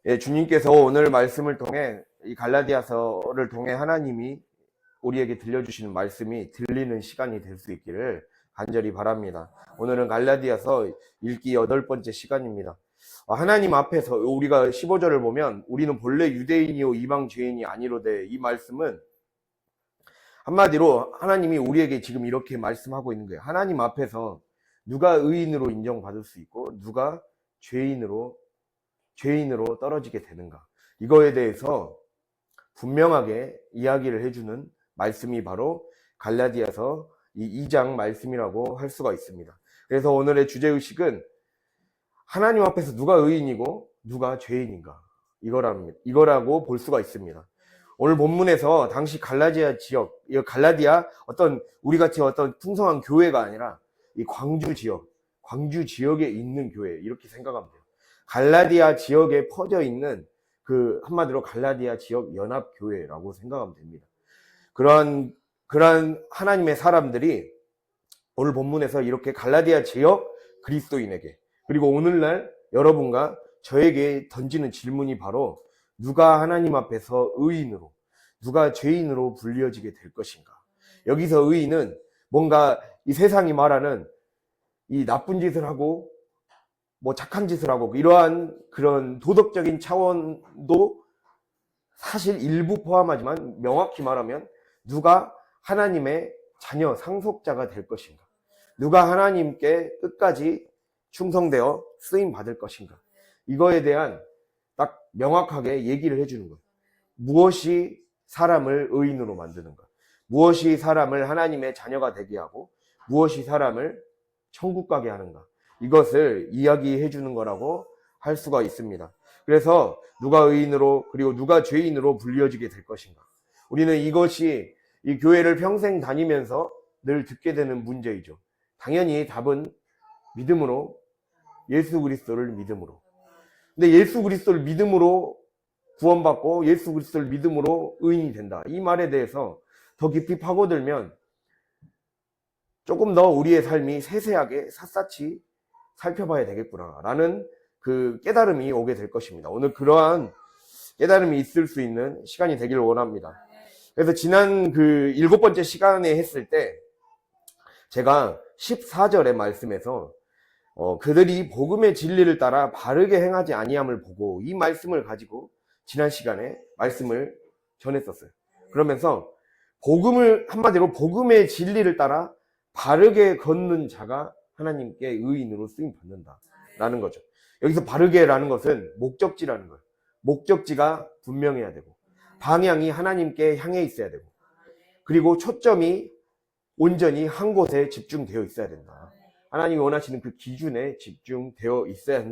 예, 주님께서 오늘 말씀을 통해 이 갈라디아서를 통해 하나님이 우리에게 들려주시는 말씀이 들리는 시간이 될 수 있기를 간절히 바랍니다. 오늘은 갈라디아서 읽기 8번째 시간입니다. 하나님 앞에서 우리가 15절을 보면 우리는 본래 유대인이요 이방 죄인이 아니로되, 이 말씀은 한마디로 하나님이 우리에게 지금 이렇게 말씀하고 있는 거예요. 하나님 앞에서 누가 의인으로 인정받을 수 있고 누가 죄인으로 떨어지게 되는가, 이거에 대해서 분명하게 이야기를 해주는 말씀이 바로 갈라디아서 이 2장 말씀이라고 할 수가 있습니다. 그래서 오늘의 주제의식은 하나님 앞에서 누가 의인이고 누가 죄인인가, 이거라고 볼 수가 있습니다. 오늘 본문에서 당시 갈라디아 지역, 갈라디아 어떤 우리같이 어떤 풍성한 교회가 아니라 이 광주 지역에 있는 교회, 이렇게 생각하면 돼요. 갈라디아 지역에 퍼져 있는 그 한마디로 갈라디아 지역 연합교회라고 생각하면 됩니다. 그러한 하나님의 사람들이 오늘 본문에서 이렇게 갈라디아 지역 그리스도인에게, 그리고 오늘날 여러분과 저에게 던지는 질문이 바로 누가 하나님 앞에서 의인으로, 누가 죄인으로 불려지게 될 것인가. 여기서 의인은 뭔가 이 세상이 말하는 이 나쁜 짓을 하고 착한 짓을 하고 이러한 그런 도덕적인 차원도 사실 일부 포함하지만, 명확히 말하면 누가 하나님의 자녀, 상속자가 될 것인가, 누가 하나님께 끝까지 충성되어 쓰임 받을 것인가, 이거에 대한 딱 명확하게 얘기를 해주는 거예요. 무엇이 사람을 의인으로 만드는가, 무엇이 사람을 하나님의 자녀가 되게 하고 무엇이 사람을 천국 가게 하는가, 이것을 이야기해 주는 거라고 할 수가 있습니다. 그래서 누가 의인으로 그리고 누가 죄인으로 불려지게 될 것인가, 우리는 이것이 이 교회를 평생 다니면서 늘 듣게 되는 문제이죠. 당연히 답은 믿음으로, 예수 그리스도를 믿음으로. 근데 예수 그리스도를 믿음으로 구원받고 예수 그리스도를 믿음으로 의인이 된다, 이 말에 대해서 더 깊이 파고들면 조금 더 우리의 삶이 세세하게 샅샅이 살펴봐야 되겠구나 라는 그 깨달음이 오게 될 것입니다. 오늘 그러한 깨달음이 있을 수 있는 시간이 되기를 원합니다. 그래서 지난 그 7번째 시간에 했을 때 제가 14절의 말씀에서 그들이 복음의 진리를 따라 바르게 행하지 아니함을 보고, 이 말씀을 가지고 지난 시간에 말씀을 전했었어요. 그러면서 한마디로 복음의 진리를 따라 바르게 걷는 자가 하나님께 의인으로 쓰임 받는다라는 거죠. 여기서 바르게라는 것은 목적지라는 거예요. 목적지가 분명해야 되고, 방향이 하나님께 향해 있어야 되고, 그리고 초점이 온전히 한 곳에 집중되어 있어야 된다. 하나님이 원하시는 그 기준에 집중되어 있어야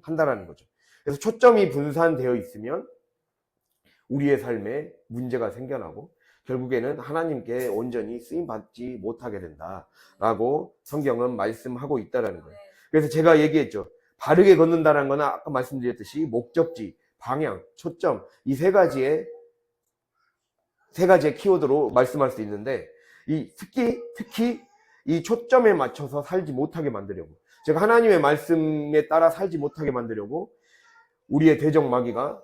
한다라는 거죠. 그래서 초점이 분산되어 있으면 우리의 삶에 문제가 생겨나고 결국에는 하나님께 온전히 쓰임받지 못하게 된다라고 성경은 말씀하고 있다는 거예요. 그래서 제가 얘기했죠. 바르게 걷는다는 거는 아까 말씀드렸듯이 목적지, 방향, 초점, 이 세 가지의 키워드로 말씀할 수 있는데, 특히 이 초점에 맞춰서 살지 못하게 만들려고, 제가 하나님의 말씀에 따라 살지 못하게 만들려고 우리의 대적마귀가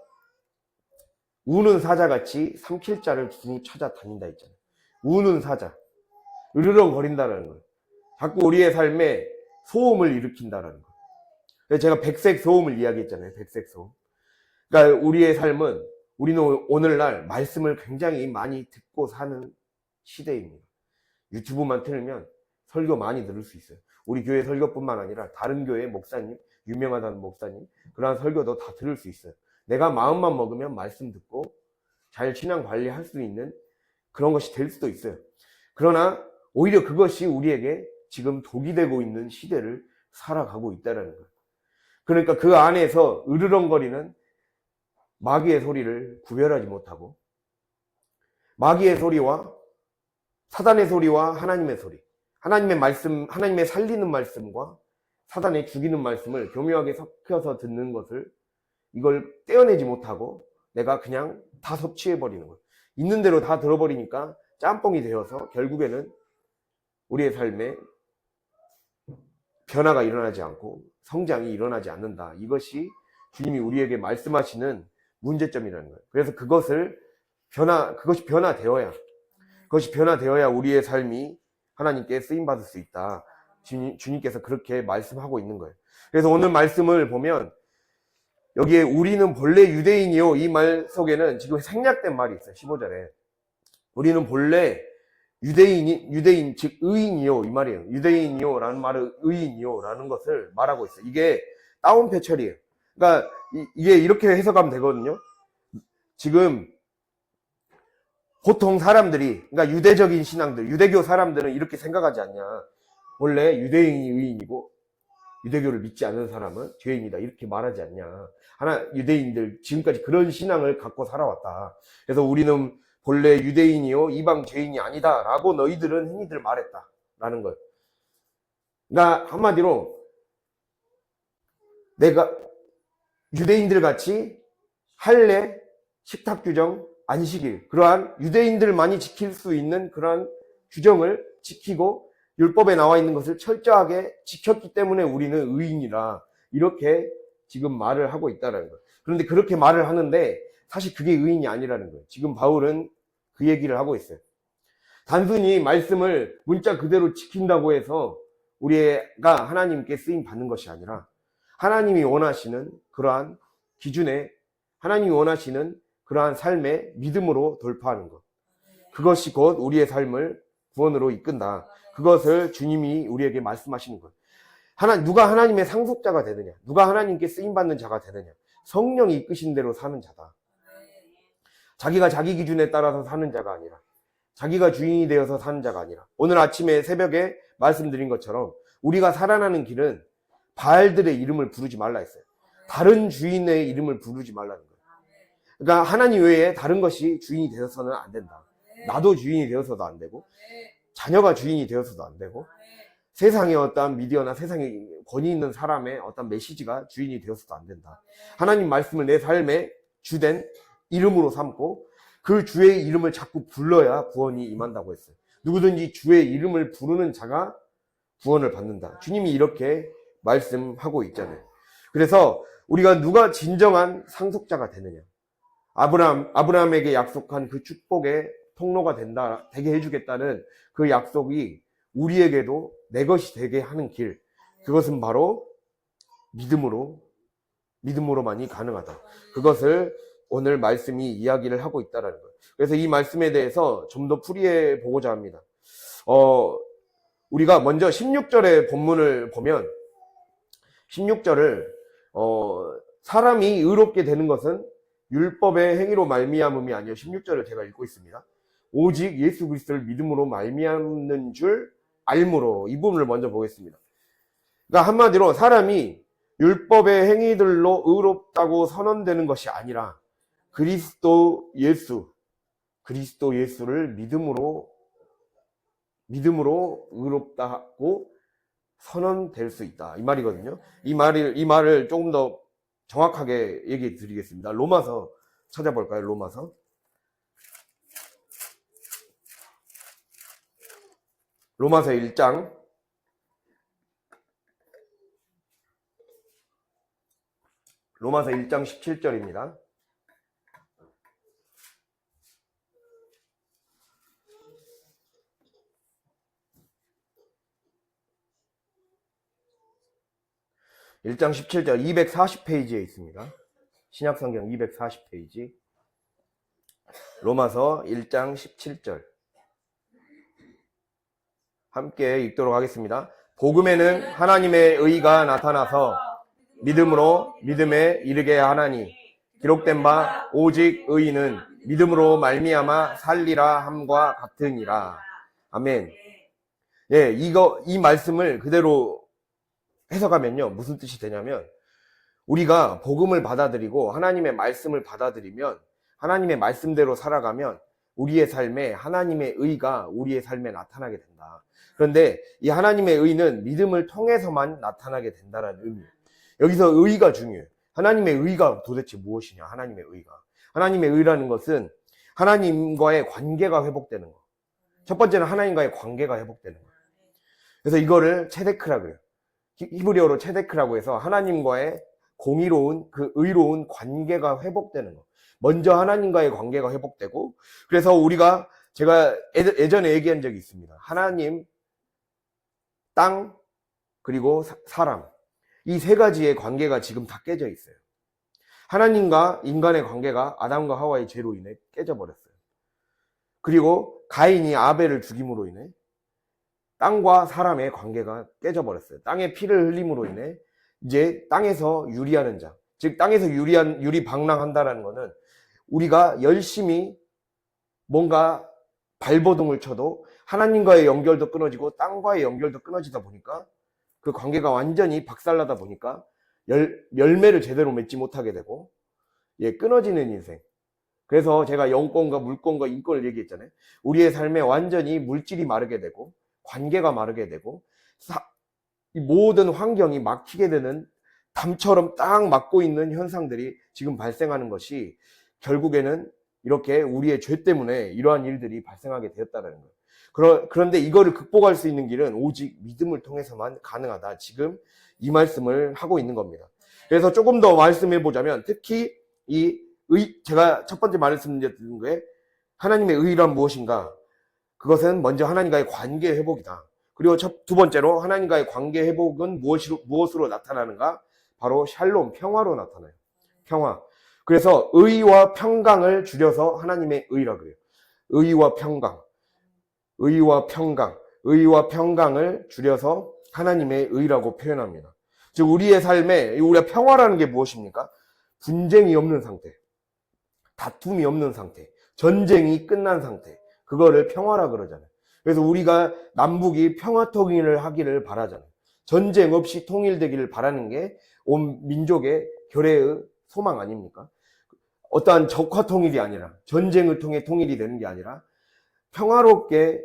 우는 사자같이 삼킬 자를 두루 찾아다닌다 했잖아요. 우는 사자, 으르렁거린다는 거예요. 자꾸 우리의 삶에 소음을 일으킨다는 거예요. 그래서 제가 백색 소음을 이야기했잖아요. 백색 소음. 그러니까 우리의 삶은, 우리는 오늘날 말씀을 굉장히 많이 듣고 사는 시대입니다. 유튜브만 틀면 설교 많이 들을 수 있어요. 우리 교회 설교뿐만 아니라 다른 교회 목사님, 유명하다는 목사님, 그러한 설교도 다 들을 수 있어요. 내가 마음만 먹으면 말씀 듣고 잘 신앙 관리할 수 있는 그런 것이 될 수도 있어요. 그러나 오히려 그것이 우리에게 지금 독이 되고 있는 시대를 살아가고 있다는 거예요. 그러니까 그 안에서 으르렁거리는 마귀의 소리를 구별하지 못하고, 마귀의 소리와 사단의 소리와 하나님의 소리, 하나님의 말씀, 하나님의 살리는 말씀과 사단의 죽이는 말씀을 교묘하게 섞여서 듣는 것을, 이걸 떼어내지 못하고 내가 그냥 다 섭취해버리는 거예요. 있는 대로 다 들어버리니까 짬뽕이 되어서 결국에는 우리의 삶에 변화가 일어나지 않고 성장이 일어나지 않는다. 이것이 주님이 우리에게 말씀하시는 문제점이라는 거예요. 그래서 그것이 변화되어야 우리의 삶이 하나님께 쓰임받을 수 있다. 주님께서 그렇게 말씀하고 있는 거예요. 그래서 오늘 말씀을 보면 여기에 우리는 본래 유대인이요, 이 말 속에는 지금 생략된 말이 있어요. 15절에 우리는 본래 유대인 즉 의인이요, 이 말이에요. 유대인이요 라는 말은 의인이요 라는 것을 말하고 있어요. 이게 따옴표 처리예요. 그러니까 이게 이렇게 해석하면 되거든요. 지금 보통 사람들이, 그러니까 유대적인 신앙들, 유대교 사람들은 이렇게 생각하지 않냐. 원래 유대인이 의인이고 유대교를 믿지 않는 사람은 죄인이다, 이렇게 말하지 않냐. 유대인들 지금까지 그런 신앙을 갖고 살아왔다. 그래서 우리는 본래 유대인이요 이방 죄인이 아니다 라고 너희들은 흔히들 말했다 라는 거예요. 그러니까 한마디로 내가 유대인들 같이 할례, 식탁 규정, 안식일, 그러한 유대인들만이 지킬 수 있는 그러한 규정을 지키고 율법에 나와 있는 것을 철저하게 지켰기 때문에 우리는 의인이라, 이렇게 지금 말을 하고 있다는 거예요. 그런데 그렇게 말을 하는데 사실 그게 의인이 아니라는 거예요. 지금 바울은 그 얘기를 하고 있어요. 단순히 말씀을 문자 그대로 지킨다고 해서 우리가 하나님께 쓰임 받는 것이 아니라 하나님이 원하시는 그러한 기준에, 하나님이 원하시는 그러한 삶의 믿음으로 돌파하는 것, 그것이 곧 우리의 삶을 구원으로 이끈다. 그것을 주님이 우리에게 말씀하시는 것. 누가 하나님의 상속자가 되느냐, 누가 하나님께 쓰임받는 자가 되느냐, 성령이 이끄신 대로 사는 자다. 자기가 자기 기준에 따라서 사는 자가 아니라, 자기가 주인이 되어서 사는 자가 아니라, 오늘 아침에 새벽에 말씀드린 것처럼 우리가 살아나는 길은 바알들의 이름을 부르지 말라 했어요. 다른 주인의 이름을 부르지 말라는 거예요. 그러니까 하나님 외에 다른 것이 주인이 되어서는 안 된다. 나도 주인이 되어서도 안 되고, 자녀가 주인이 되어서도 안 되고, 세상의 어떤 미디어나 세상에 권위 있는 사람의 어떤 메시지가 주인이 되어서도 안 된다. 하나님 말씀을 내 삶에 주된 이름으로 삼고 그 주의 이름을 자꾸 불러야 구원이 임한다고 했어요. 누구든지 주의 이름을 부르는 자가 구원을 받는다. 주님이 이렇게 말씀하고 있잖아요. 그래서 우리가 누가 진정한 상속자가 되느냐, 아브라함에게 약속한 그 축복의 통로가 되게 해주겠다는 그 약속이 우리에게도 내 것이 되게 하는 길, 그것은 바로 믿음으로만이 가능하다. 그것을 오늘 말씀이 이야기를 하고 있다는 거예요. 그래서 이 말씀에 대해서 좀 더 풀이해 보고자 합니다. 우리가 먼저 16절의 본문을 보면, 16절을 사람이 의롭게 되는 것은 율법의 행위로 말미암음이 아니요, 16절을 제가 읽고 있습니다. 오직 예수 그리스도를 믿음으로 말미암는 줄 알므로, 이 부분을 먼저 보겠습니다. 그러니까 한마디로 사람이 율법의 행위들로 의롭다고 선언되는 것이 아니라 그리스도 예수를 믿음으로 의롭다고 선언될 수 있다, 이 말이거든요. 이 말을 조금 더 정확하게 얘기해 드리겠습니다. 로마서 찾아볼까요? 로마서 1장 17절입니다. (1장 17절) 240페이지에 있습니다. 신약성경 240페이지 로마서 1장 17절 함께 읽도록 하겠습니다. 복음에는 하나님의 의가 나타나서 믿음으로 믿음에 이르게 하나니 기록된 바 오직 의인은 믿음으로 말미암아 살리라 함과 같으니라. 아멘. 예, 이 말씀을 그대로 해석하면요, 무슨 뜻이 되냐면, 우리가 복음을 받아들이고 하나님의 말씀을 받아들이면, 하나님의 말씀대로 살아가면 우리의 삶에 하나님의 의가 우리의 삶에 나타나게 된다. 그런데 이 하나님의 의는 믿음을 통해서만 나타나게 된다는 의미예요. 여기서 의가 중요해요. 하나님의 의가 도대체 무엇이냐? 하나님의 의라는 것은 하나님과의 관계가 회복되는 거. 첫 번째는 하나님과의 관계가 회복되는 거. 그래서 이거를 체데크라 그래요. 히브리어로 체데크라고 해서 하나님과의 공의로운 그 의로운 관계가 회복되는 거. 먼저 하나님과의 관계가 회복되고, 그래서 우리가 제가 예전에 얘기한 적이 있습니다. 하나님, 땅, 그리고 사람. 이 세 가지의 관계가 지금 다 깨져 있어요. 하나님과 인간의 관계가 아담과 하와의 죄로 인해 깨져버렸어요. 그리고 가인이 아벨을 죽임으로 인해 땅과 사람의 관계가 깨져버렸어요. 땅에 피를 흘림으로 인해 이제 땅에서 유리하는 자, 즉 땅에서 유리방랑한다라는 것은 우리가 열심히 뭔가 발버둥을 쳐도 하나님과의 연결도 끊어지고 땅과의 연결도 끊어지다 보니까 그 관계가 완전히 박살나다 보니까 열매를 제대로 맺지 못하게 되고, 끊어지는 인생. 그래서 제가 영권과 물권과 인권을 얘기했잖아요. 우리의 삶에 완전히 물질이 마르게 되고 관계가 마르게 되고 이 모든 환경이 막히게 되는, 담처럼 딱 막고 있는 현상들이 지금 발생하는 것이 결국에는 이렇게 우리의 죄 때문에 이러한 일들이 발생하게 되었다는 거예요. 그런데 이거를 극복할 수 있는 길은 오직 믿음을 통해서만 가능하다. 지금 이 말씀을 하고 있는 겁니다. 그래서 조금 더 말씀해 보자면, 특히 제가 첫 번째 말씀드렸던 거에 하나님의 의란 무엇인가? 그것은 먼저 하나님과의 관계 회복이다. 그리고 두 번째로 하나님과의 관계 회복은 무엇으로 나타나는가? 바로 샬롬, 평화로 나타나요. 평화. 그래서 의와 평강을 줄여서 하나님의 의라 그래요. 의와 평강. 의와 평강. 의와 평강을 줄여서 하나님의 의라고 표현합니다. 즉 우리의 삶에 우리가 평화라는 게 무엇입니까? 분쟁이 없는 상태, 다툼이 없는 상태, 전쟁이 끝난 상태, 그거를 평화라 그러잖아요. 그래서 우리가 남북이 평화 통일을 하기를 바라잖아요. 전쟁 없이 통일되기를 바라는 게 온 민족의 결의의 소망 아닙니까? 어떠한 적화 통일이 아니라, 전쟁을 통해 통일이 되는 게 아니라 평화롭게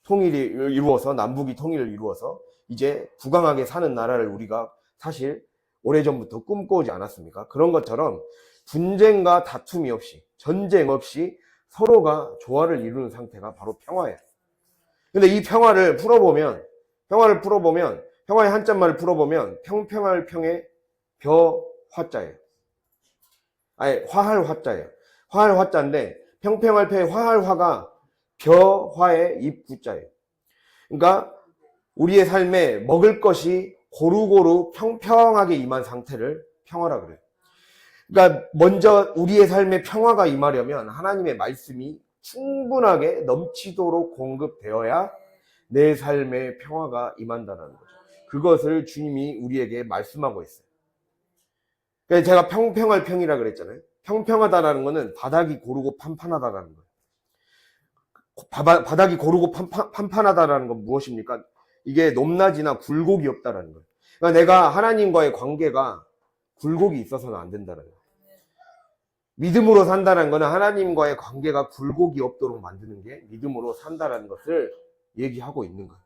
통일이 이루어서, 남북이 통일을 이루어서 이제 부강하게 사는 나라를 우리가 사실 오래전부터 꿈꿔오지 않았습니까? 그런 것처럼 분쟁과 다툼이 없이, 전쟁 없이 서로가 조화를 이루는 상태가 바로 평화예요. 근데 이 평화를 풀어보면, 평화의 한자말을 풀어보면 평평할 평에 벼화자예요. 아니, 화할 화자예요. 화할 화자인데 평평할 평에 화할 화가 벼화의 입구자예요. 그러니까 우리의 삶에 먹을 것이 고루고루 평평하게 임한 상태를 평화라 그래요. 그러니까 먼저 우리의 삶에 평화가 임하려면 하나님의 말씀이 충분하게 넘치도록 공급되어야 내 삶에 평화가 임한다는 거죠. 그것을 주님이 우리에게 말씀하고 있어요. 그래서 제가 평평할 평이라 그랬잖아요. 평평하다라는 것은 바닥이 고르고 판판하다라는 거예요. 바닥이 고르고 판판하다라는 건 무엇입니까? 이게 높낮이나 굴곡이 없다라는 거예요. 그러니까 내가 하나님과의 관계가 굴곡이 있어서는 안 된다는 거예요. 믿음으로 산다는 것은 하나님과의 관계가 굴곡이 없도록 만드는 게 믿음으로 산다라는 것을 얘기하고 있는 거예요.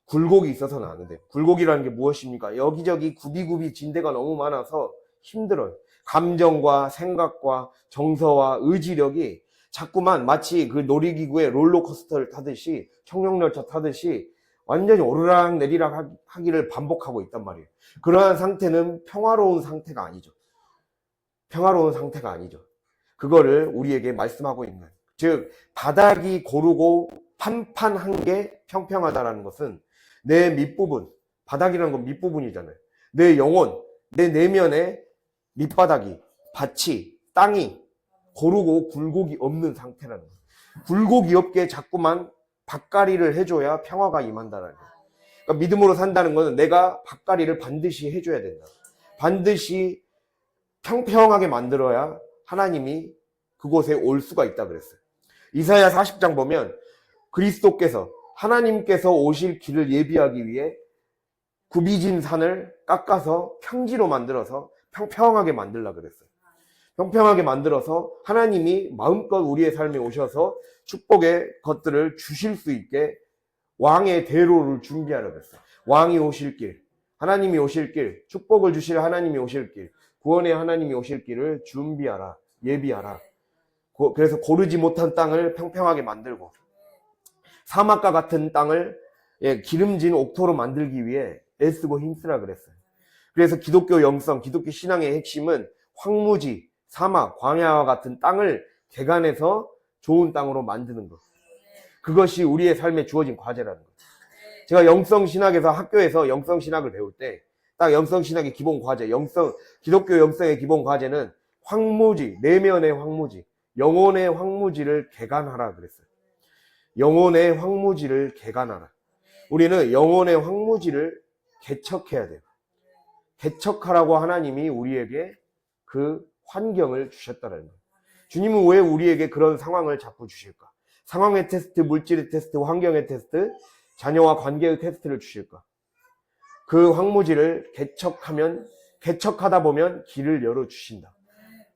굴곡이 있어서는 안 돼. 굴곡이라는 게 무엇입니까? 여기저기 굽이굽이 진대가 너무 많아서 힘들어요. 감정과 생각과 정서와 의지력이 자꾸만 마치 그 놀이기구의 롤러코스터를 타듯이, 청룡열차 타듯이 완전히 오르락 내리락 하기를 반복하고 있단 말이에요. 그러한 상태는 평화로운 상태가 아니죠. 평화로운 상태가 아니죠. 그거를 우리에게 말씀하고 있는, 즉 바닥이 고르고 판판한 게 평평하다라는 것은 내 밑부분, 바닥이라는 건 밑부분이잖아요. 내 영혼, 내 내면의 밑바닥이, 밭이, 땅이 고르고 굴곡이 없는 상태라는 거예요. 굴곡이 없게 자꾸만 밭가리를 해줘야 평화가 임한다는 거예요. 그러니까 믿음으로 산다는 것은 내가 밭가리를 반드시 해줘야 된다. 반드시 평평하게 만들어야 하나님이 그곳에 올 수가 있다 그랬어요. 이사야 40장 보면 그리스도께서, 하나님께서 오실 길을 예비하기 위해 굽이진 산을 깎아서 평지로 만들어서 평평하게 만들라 그랬어요. 평평하게 만들어서 하나님이 마음껏 우리의 삶에 오셔서 축복의 것들을 주실 수 있게 왕의 대로를 준비하라 그랬어요. 왕이 오실 길, 하나님이 오실 길, 축복을 주실 하나님이 오실 길, 구원의 하나님이 오실 길을 준비하라, 예비하라. 그래서 고르지 못한 땅을 평평하게 만들고 사막과 같은 땅을 기름진 옥토로 만들기 위해 애쓰고 힘쓰라 그랬어요. 그래서 기독교 영성, 기독교 신앙의 핵심은 황무지, 사막, 광야와 같은 땅을 개간해서 좋은 땅으로 만드는 것. 그것이 우리의 삶에 주어진 과제라는 거예요. 제가 영성신학에서 학교에서 영성신학을 배울 때 딱 영성신학의 기본 과제, 기독교 영성의 기본 과제는 황무지, 내면의 황무지, 영혼의 황무지를 개간하라 그랬어요. 영혼의 황무지를 개간하라. 우리는 영혼의 황무지를 개척해야 돼요. 개척하라고 하나님이 우리에게 그 환경을 주셨다는 거예요. 주님은 왜 우리에게 그런 상황을 자꾸 주실까? 상황의 테스트, 물질의 테스트, 환경의 테스트, 자녀와 관계의 테스트를 주실까? 그 황무지를 개척하다 보면 길을 열어주신다.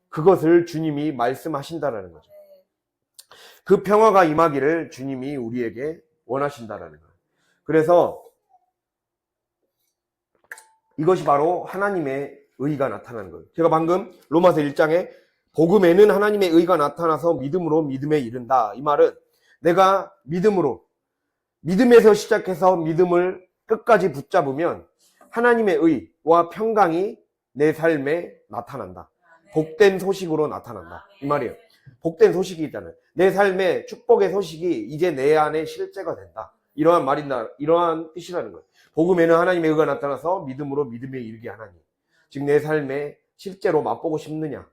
그것을 주님이 말씀하신다라는 거죠. 그 평화가 임하기를 주님이 우리에게 원하신다라는 거예요. 그래서 이것이 바로 하나님의 의가 나타나는 거예요. 제가 방금 로마서 1장에 복음에는 하나님의 의가 나타나서 믿음으로 믿음에 이른다. 이 말은 내가 믿음에서 시작해서 믿음을 끝까지 붙잡으면 하나님의 의와 평강이 내 삶에 나타난다. 복된 소식으로 나타난다. 이 말이에요. 복된 소식이 있다는, 내 삶의 축복의 소식이 이제 내 안에 실제가 된다. 이러한 뜻이라는 거예요. 복음에는 하나님의 의가 나타나서 믿음으로 믿음에 이르게 하나니. 지금 내 삶에 실제로 맛보고 싶느냐?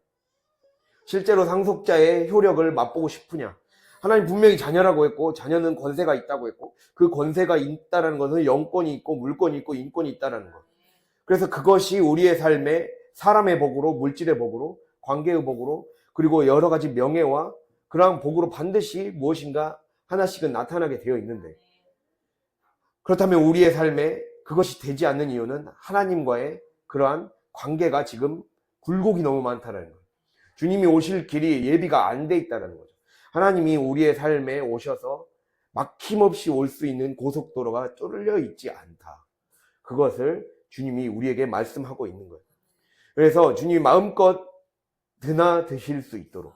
실제로 상속자의 효력을 맛보고 싶으냐? 하나님 분명히 자녀라고 했고, 자녀는 권세가 있다고 했고, 그 권세가 있다는 것은 영권이 있고, 물권이 있고, 인권이 있다는 것. 그래서 그것이 우리의 삶에 사람의 복으로, 물질의 복으로, 관계의 복으로, 그리고 여러 가지 명예와 그러한 복으로 반드시 무엇인가 하나씩은 나타나게 되어 있는데, 그렇다면 우리의 삶에 그것이 되지 않는 이유는 하나님과의 그러한 관계가 지금 굴곡이 너무 많다는 거예요. 주님이 오실 길이 예비가 안 돼 있다는 거죠. 하나님이 우리의 삶에 오셔서 막힘없이 올 수 있는 고속도로가 뚫려 있지 않다. 그것을 주님이 우리에게 말씀하고 있는 거예요. 그래서 주님이 마음껏 드실 수 있도록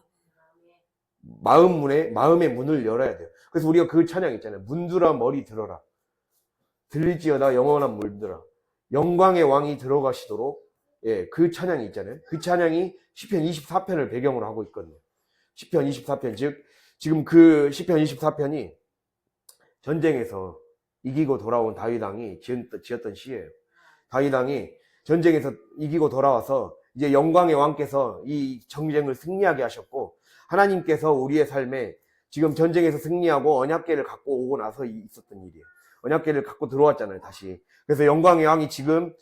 마음의 문을 열어야 돼요. 그래서 우리가 그 찬양 있잖아요. 문들아 머리 들어라. 들릴지어다 영원한 물들아. 영광의 왕이 들어가시도록. 예, 그 찬양이 있잖아요. 그 찬양이 시편 24편을 배경으로 하고 있거든요. 시편 24편, 즉 지금 그 시편 24편이 전쟁에서 이기고 돌아온 다윗 왕이 지었던 시예요. 다윗 왕이 전쟁에서 이기고 돌아와서 이제 영광의 왕께서 이 전쟁을 승리하게 하셨고, 하나님께서 우리의 삶에 지금 전쟁에서 승리하고 언약궤를 갖고 오고 나서 있었던 일이에요. 언약궤를 갖고 들어왔잖아요, 다시. 그래서 영광의 왕이 지금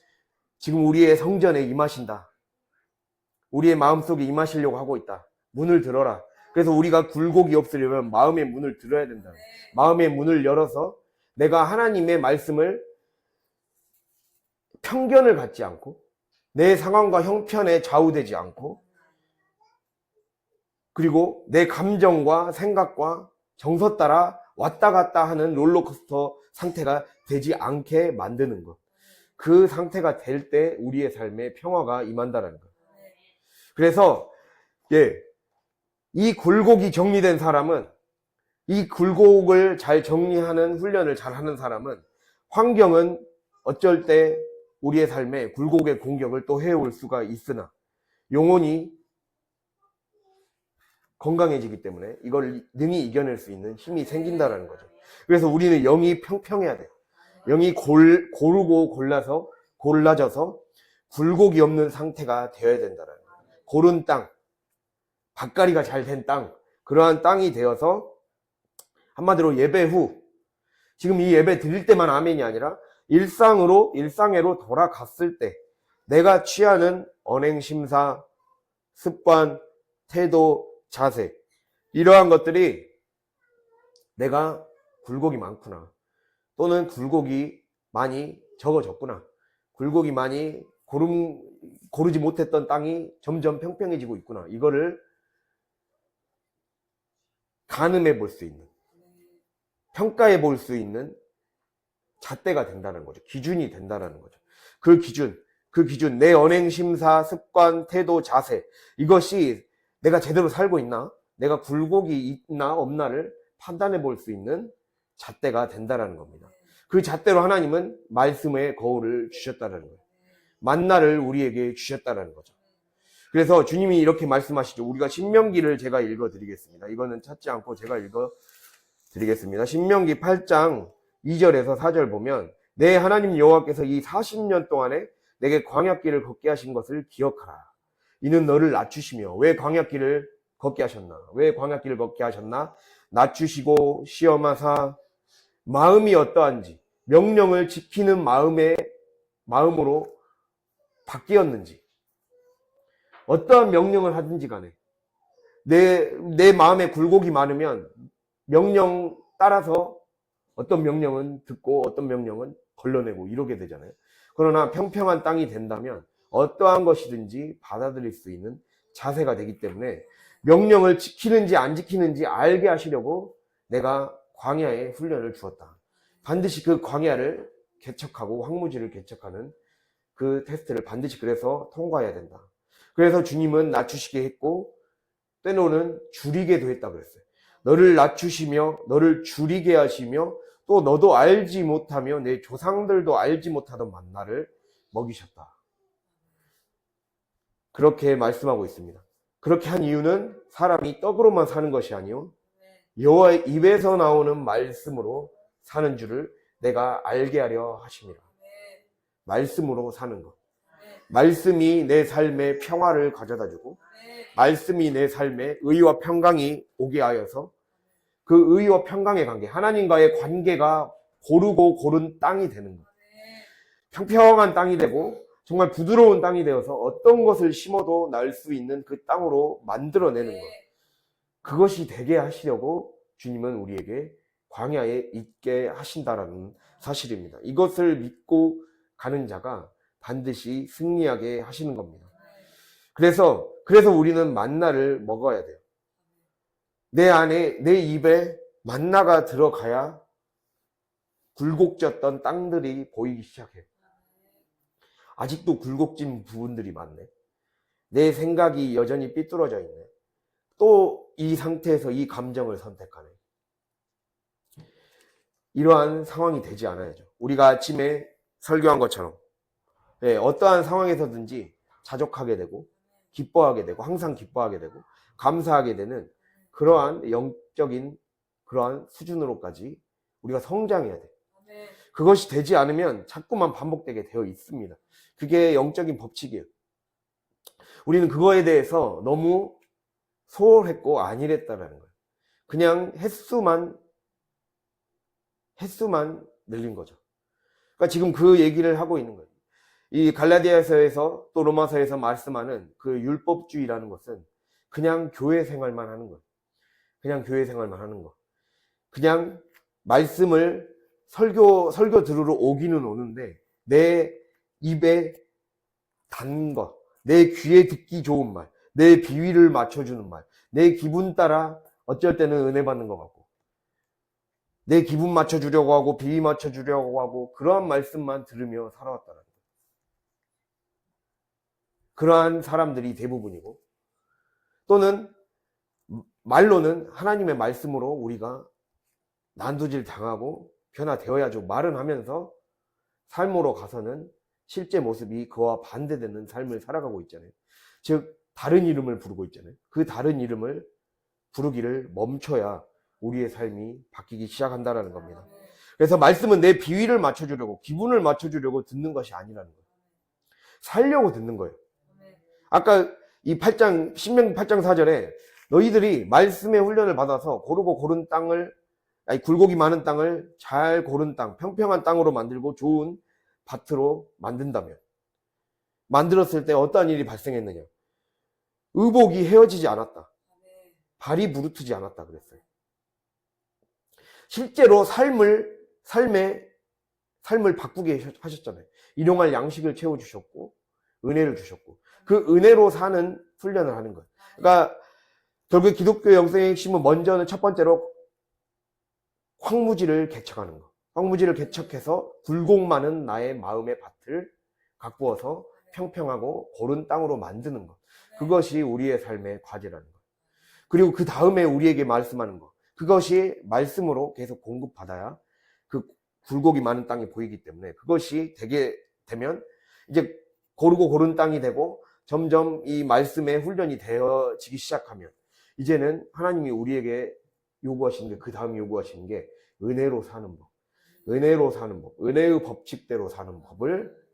우리의 성전에 임하신다. 우리의 마음속에 임하시려고 하고 있다. 문을 들어라. 그래서 우리가 굴곡이 없으려면 마음의 문을 들어야 된다. 마음의 문을 열어서 내가 하나님의 말씀을 편견을 갖지 않고, 내 상황과 형편에 좌우되지 않고, 그리고 내 감정과 생각과 정서 따라 왔다 갔다 하는 롤러코스터 상태가 되지 않게 만드는 것. 그 상태가 될 때 우리의 삶에 평화가 임한다는 것. 그래서 이 굴곡이 정리된 사람은, 이 굴곡을 잘 정리하는 훈련을 잘 하는 사람은, 환경은 어쩔 때 우리의 삶에 굴곡의 공격을 또 해올 수가 있으나 영혼이 건강해지기 때문에 이걸 능히 이겨낼 수 있는 힘이 생긴다는 거죠. 그래서 우리는 영이 평평해야 돼요. 영이 고르고 골라져서 굴곡이 없는 상태가 되어야 된다는 거예요. 고른 땅, 밭갈이가 잘 된 땅, 그러한 땅이 되어서 한마디로 예배 후, 지금 이 예배 드릴 때만 아멘이 아니라 일상으로 돌아갔을 때 내가 취하는 언행, 심사, 습관, 태도, 자세, 이러한 것들이 내가 굴곡이 많구나, 또는 굴곡이 많이 적어졌구나, 굴곡이 많이 고르지 못했던 땅이 점점 평평해지고 있구나, 이거를 가늠해 볼 수 있는, 평가해 볼 수 있는 잣대가 된다는 거죠. 기준이 된다는 거죠. 그 기준, 내 언행, 심사, 습관, 태도, 자세, 이것이 내가 제대로 살고 있나, 내가 굴곡이 있나 없나를 판단해 볼 수 있는 잣대가 된다는 겁니다. 그 잣대로 하나님은 말씀의 거울을 주셨다는 거예요. 만나를 우리에게 주셨다는 거죠. 그래서 주님이 이렇게 말씀하시죠. 우리가 신명기를 제가 읽어드리겠습니다. 이거는 찾지 않고 제가 읽어드리겠습니다. 신명기 8장 2절에서 4절 보면 내 하나님 여호와께서 이 40년 동안에 내게 광야길을 걷게 하신 것을 기억하라. 이는 너를 낮추시며. 왜 광야길을 걷게 하셨나? 왜 광야길을 걷게 하셨나? 낮추시고 시험하사 마음이 어떠한지, 명령을 지키는 마음으로 바뀌었는지, 어떠한 명령을 하든지 간에 내 마음에 굴곡이 많으면 명령 따라서 어떤 명령은 듣고 어떤 명령은 걸러내고 이러게 되잖아요. 그러나 평평한 땅이 된다면 어떠한 것이든지 받아들일 수 있는 자세가 되기 때문에 명령을 지키는지 안 지키는지 알게 하시려고 내가 광야에 훈련을 주었다. 반드시 그 광야를 개척하고 황무지를 개척하는 그 테스트를 반드시 그래서 통과해야 된다. 그래서 주님은 낮추시게 했고 때로는 줄이게도 했다 그랬어요. 너를 낮추시며 너를 줄이게 하시며 또 너도 알지 못하며 내 조상들도 알지 못하던 만나를 먹이셨다. 그렇게 말씀하고 있습니다. 그렇게 한 이유는 사람이 떡으로만 사는 것이 아니요 여호와의 입에서 나오는 말씀으로 사는 줄을 내가 알게 하려 하심이라. 말씀으로 사는 것. 말씀이 내 삶에 평화를 가져다 주고 말씀이 내 삶에 의와 평강이 오게 하여서 그 의와 평강의 관계, 하나님과의 관계가 고르고 고른 땅이 되는 것. 평평한 땅이 되고 정말 부드러운 땅이 되어서 어떤 것을 심어도 날 수 있는 그 땅으로 만들어내는 것. 그것이 되게 하시려고 주님은 우리에게 광야에 있게 하신다라는 사실입니다. 이것을 믿고 가는 자가 반드시 승리하게 하시는 겁니다. 그래서 우리는 만나를 먹어야 돼요. 내 안에, 내 입에 만나가 들어가야 굴곡졌던 땅들이 보이기 시작해요. 아직도 굴곡진 부분들이 많네. 내 생각이 여전히 삐뚤어져 있네. 또 이 상태에서 이 감정을 선택하네. 이러한 상황이 되지 않아야죠. 우리가 아침에 설교한 것처럼 어떠한 상황에서든지 자족하게 되고 기뻐하게 되고 항상 기뻐하게 되고 감사하게 되는 그러한 영적인 그러한 수준으로까지 우리가 성장해야 돼요. 그것이 되지 않으면 자꾸만 반복되게 되어 있습니다. 그게 영적인 법칙이에요. 우리는 그거에 대해서 너무 소홀했고 안일했다라는 거예요. 그냥 횟수만 늘린 거죠. 그러니까 지금 그 얘기를 하고 있는 거예요. 이 갈라디아서에서 또 로마서에서 말씀하는 그 율법주의라는 것은 그냥 교회 생활만 하는 거예요. 그냥 교회 생활만 하는 거. 그냥 말씀을 설교 들으러 오기는 오는데 내 입에 단 거, 내 귀에 듣기 좋은 말, 내 비위를 맞춰주는 말, 내 기분 따라 어쩔 때는 은혜 받는 것 같고 내 기분 맞춰주려고 하고 비위 맞춰주려고 하고 그러한 말씀만 들으며 살아왔다는 거예요. 그러한 사람들이 대부분이고 또는 말로는 하나님의 말씀으로 우리가 난도질 당하고 변화되어야죠. 말은 하면서 삶으로 가서는 실제 모습이 그와 반대되는 삶을 살아가고 있잖아요. 즉 다른 이름을 부르고 있잖아요. 그 다른 이름을 부르기를 멈춰야 우리의 삶이 바뀌기 시작한다는 겁니다. 그래서 말씀은 내 비위를 맞춰주려고 기분을 맞춰주려고 듣는 것이 아니라는 거예요. 살려고 듣는 거예요. 아까 이 신명기 8장 4절에 너희들이 말씀의 훈련을 받아서 고르고 고른 땅을 굴곡이 많은 땅을 잘 고른 땅, 평평한 땅으로 만들고 좋은 밭으로 만든다면 만들었을 때 어떠한 일이 발생했느냐? 의복이 헤어지지 않았다. 발이 부르트지 않았다 그랬어요. 실제로 삶을 바꾸게 하셨잖아요. 일용할 양식을 채워주셨고 은혜를 주셨고 그 은혜로 사는 훈련을 하는 거예요. 그러니까 결국 기독교 영성의 핵심은 먼저는 첫 번째로 황무지를 개척하는 거. 황무지를 개척해서 굴곡 많은 나의 마음의 밭을 가꾸어서 평평하고 고른 땅으로 만드는 것. 그것이 우리의 삶의 과제라는 것. 그리고 그 다음에 우리에게 말씀하는 것. 그것이 말씀으로 계속 공급받아야 그 굴곡이 많은 땅이 보이기 때문에 그것이 되게 되면 이제 고르고 고른 땅이 되고 점점 이 말씀의 훈련이 되어지기 시작하면 이제는 하나님이 우리에게 요구하시는 게, 그 다음 요구하시는 게 은혜로 사는 법, 은혜로 사는 법, 은혜의 법칙대로 사는 법을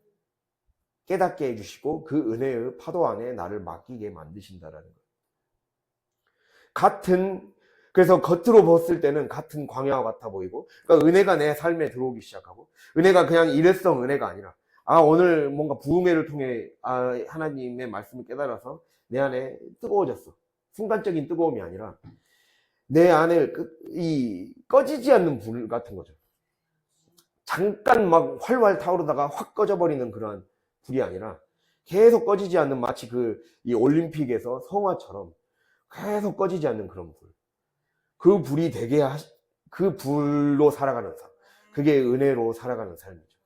깨닫게 해주시고 그 은혜의 파도 안에 나를 맡기게 만드신다라는 거예요. 그래서 겉으로 봤을 때는 같은 광야와 같아 보이고, 그러니까 은혜가 내 삶에 들어오기 시작하고, 은혜가 그냥 일회성 은혜가 아니라, 오늘 뭔가 부흥회를 통해, 하나님의 말씀을 깨달아서 내 안에 뜨거워졌어. 순간적인 뜨거움이 아니라, 내 안에 꺼지지 않는 불 같은 거죠. 잠깐 막 활활 타오르다가 확 꺼져버리는 그러한 불이 아니라, 계속 꺼지지 않는, 마치 이 올림픽에서 성화처럼 계속 꺼지지 않는 그런 불. 그 불이 그 불로 살아가는 삶. 그게 은혜로 살아가는 삶이죠.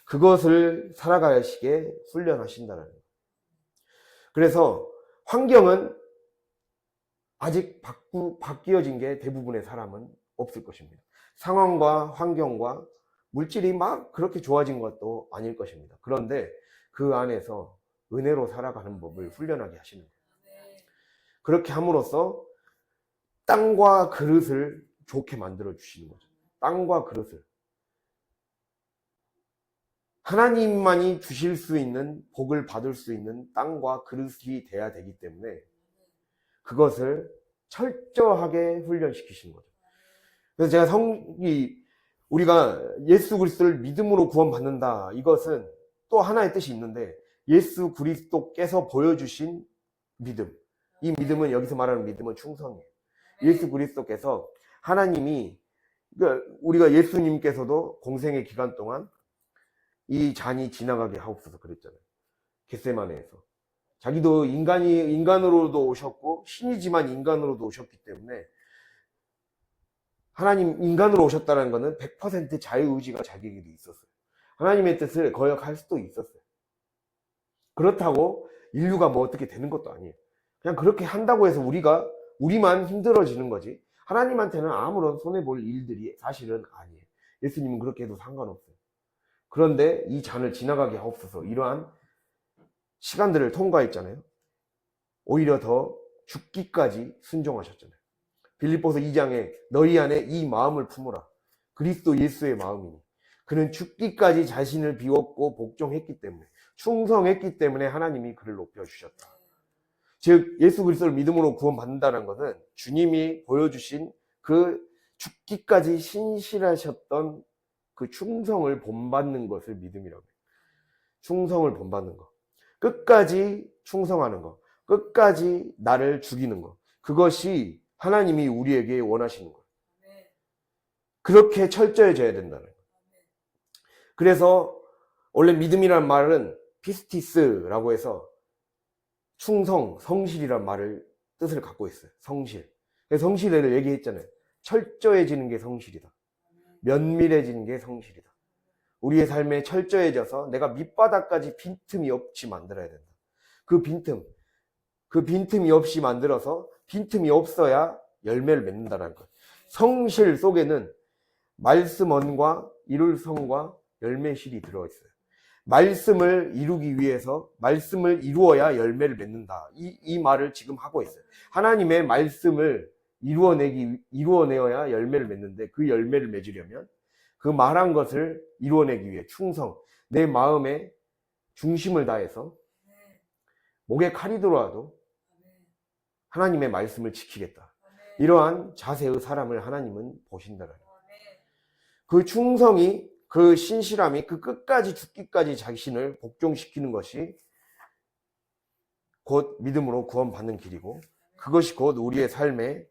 그것을 살아가시게 훈련하신다는 거예요. 그래서 환경은 아직 바뀌어진 게 대부분의 사람은 없을 것입니다. 상황과 환경과 물질이 막 그렇게 좋아진 것도 아닐 것입니다. 그런데 그 안에서 은혜로 살아가는 법을 훈련하게 하시는 거예요. 그렇게 함으로써 땅과 그릇을 좋게 만들어 주시는 거죠. 땅과 그릇을. 하나님만이 주실 수 있는, 복을 받을 수 있는 땅과 그릇이 돼야 되기 때문에 그것을 철저하게 훈련시키신 거죠. 그래서 제가 우리가 예수 그리스도를 믿음으로 구원받는다, 이것은 또 하나의 뜻이 있는데, 예수 그리스도께서 보여주신 믿음, 이 믿음은, 여기서 말하는 믿음은 충성이에요. 예수 그리스도께서, 하나님이, 그러니까 우리가 예수님께서도 공생의 기간 동안 이 잔이 지나가게 하옵소서 그랬잖아요. 겟세마네에서. 자기도 인간으로도 오셨고 신이지만 인간으로도 오셨기 때문에, 하나님 인간으로 오셨다는 것은 100% 자유의지가 자기에게도 있었어요. 하나님의 뜻을 거역할 수도 있었어요. 그렇다고 인류가 뭐 어떻게 되는 것도 아니에요. 그냥 그렇게 한다고 해서 우리만 힘들어지는 거지, 하나님한테는 아무런 손해볼 일들이 사실은 아니에요. 예수님은 그렇게 해도 상관없어요. 그런데 이 잔을 지나가게 하옵소서, 이러한 시간들을 통과했잖아요. 오히려 더 죽기까지 순종하셨잖아요. 빌립보서 2장에 너희 안에 이 마음을 품으라, 그리스도 예수의 마음이니 그는 죽기까지 자신을 비웠고 복종했기 때문에, 충성했기 때문에 하나님이 그를 높여주셨다. 즉 예수 그리스도를 믿음으로 구원받는다는 것은 주님이 보여주신 그 죽기까지 신실하셨던 그 충성을 본받는 것을 믿음이라고 해요. 충성을 본받는 것, 끝까지 충성하는 것, 끝까지 나를 죽이는 것, 그것이 하나님이 우리에게 원하시는 거예요. 그렇게 철저해져야 된다는 거예요. 그래서 원래 믿음이란 말은 피스티스라고 해서 충성, 성실이란 뜻을 갖고 있어요. 성실. 성실을 얘기했잖아요. 철저해지는 게 성실이다. 면밀해지는 게 성실이다. 우리의 삶에 철저해져서 내가 밑바닥까지 빈틈이 없이 만들어야 된다. 그 빈틈이 없이 만들어서, 빈틈이 없어야 열매를 맺는다는 거예요. 성실 속에는 말씀원과 이룰성과 열매실이 들어있어요. 말씀을 이루기 위해서, 말씀을 이루어야 열매를 맺는다, 이 말을 지금 하고 있어요. 하나님의 말씀을 이루어내어야 열매를 맺는데, 그 열매를 맺으려면 그 말한 것을 이루어내기 위해 충성, 내 마음에 중심을 다해서 목에 칼이 들어와도 하나님의 말씀을 지키겠다, 이러한 자세의 사람을 하나님은 보신다는 거예요. 그 충성이, 그 신실함이, 그 끝까지 죽기까지 자신을 복종시키는 것이 곧 믿음으로 구원받는 길이고, 그것이 곧 우리의 삶에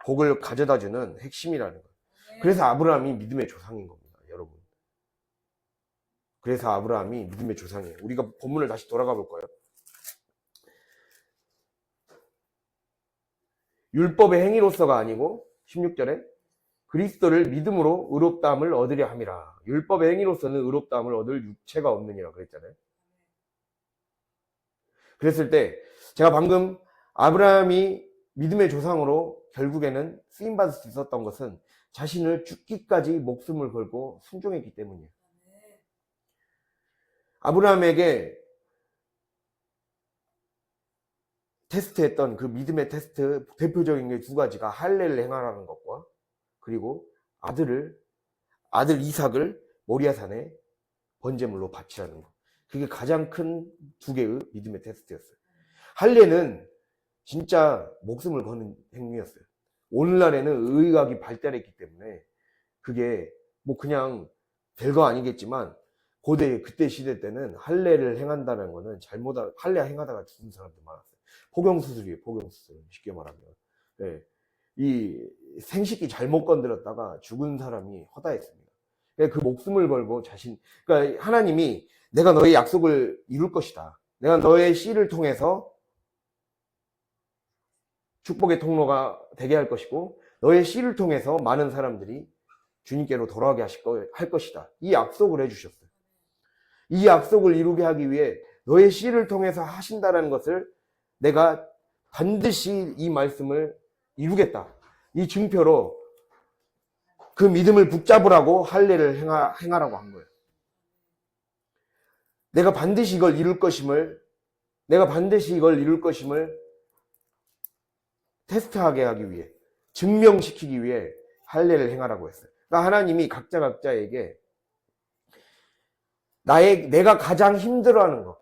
복을 가져다주는 핵심이라는 거예요. 그래서 아브라함이 믿음의 조상인 겁니다, 여러분. 그래서 아브라함이 믿음의 조상이에요. 우리가 본문을 다시 돌아가 볼까요? 율법의 행위로서가 아니고 16절에 그리스도를 믿음으로 의롭다함을 얻으려 함이라. 율법의 행위로서는 의롭다함을 얻을 육체가 없느니라 그랬잖아요. 그랬을 때 제가 방금 아브라함이 믿음의 조상으로 결국에는 쓰임받을 수 있었던 것은 자신을 죽기까지 목숨을 걸고 순종했기 때문이에요. 아브라함에게 테스트했던 그 믿음의 테스트 대표적인 게 두 가지가 할례를 행하라는 것과 그리고 아들 이삭을 모리아산에 번제물로 바치라는 것. 그게 가장 큰 두 개의 믿음의 테스트였어요. 할례는 진짜 목숨을 거는 행위였어요. 오늘날에는 의학이 발달했기 때문에 그게 뭐 그냥 별거 아니겠지만 그때 시대 때는 할례를 행한다는 거는 할례 행하다가 죽은 사람도 많았어요. 포경수술이에요, 포경수술. 쉽게 말하면. 네. 이 생식기 잘못 건드렸다가 죽은 사람이 허다했습니다. 그 목숨을 걸고 그러니까 하나님이 내가 너의 약속을 이룰 것이다. 내가 너의 씨를 통해서 축복의 통로가 되게 할 것이고, 너의 씨를 통해서 많은 사람들이 주님께로 돌아가게 할 것이다. 이 약속을 해주셨어요. 이 약속을 이루게 하기 위해 너의 씨를 통해서 하신다는 것을 내가 반드시 이 말씀을 이루겠다. 이 증표로 그 믿음을 붙잡으라고 할례를 행하라고 한 거예요. 내가 반드시 이걸 이룰 것임을 테스트하게 하기 위해, 증명시키기 위해 할례를 행하라고 했어요. 그러니까 하나님이 각자에게 내가 가장 힘들어하는 거,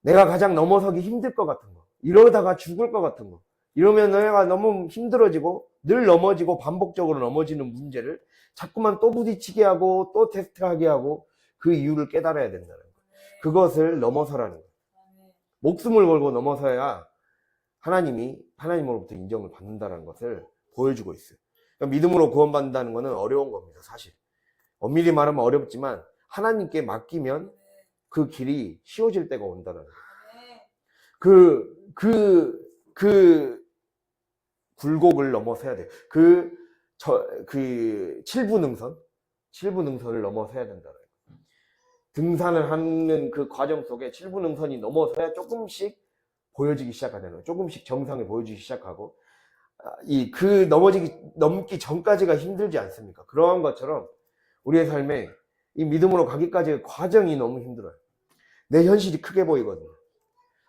내가 가장 넘어서기 힘들 것 같은 거, 이러다가 죽을 것 같은 거, 이러면 내가 너무 힘들어지고 늘 넘어지고 반복적으로 넘어지는 문제를 자꾸만 또 부딪히게 하고 또 테스트하게 하고 그 이유를 깨달아야 된다는 거예요. 그것을 넘어서라는 거예요. 목숨을 걸고 넘어서야 하나님으로부터 인정을 받는다는 것을 보여주고 있어요. 그러니까 믿음으로 구원받는다는 것은 어려운 겁니다, 사실. 엄밀히 말하면 어렵지만 하나님께 맡기면 그 길이 쉬워질 때가 온다는 거예요. 그 굴곡을 넘어서야 돼요. 그 7부 능선을 넘어서야 된다는 거예요. 등산을 하는 그 과정 속에 7부 능선이 넘어서야 조금씩 보여지기 시작하는 거예요. 조금씩 정상이 보여지기 시작하고, 넘기 전까지가 힘들지 않습니까? 그러한 것처럼 우리의 삶에 이 믿음으로 가기까지의 과정이 너무 힘들어요. 내 현실이 크게 보이거든요.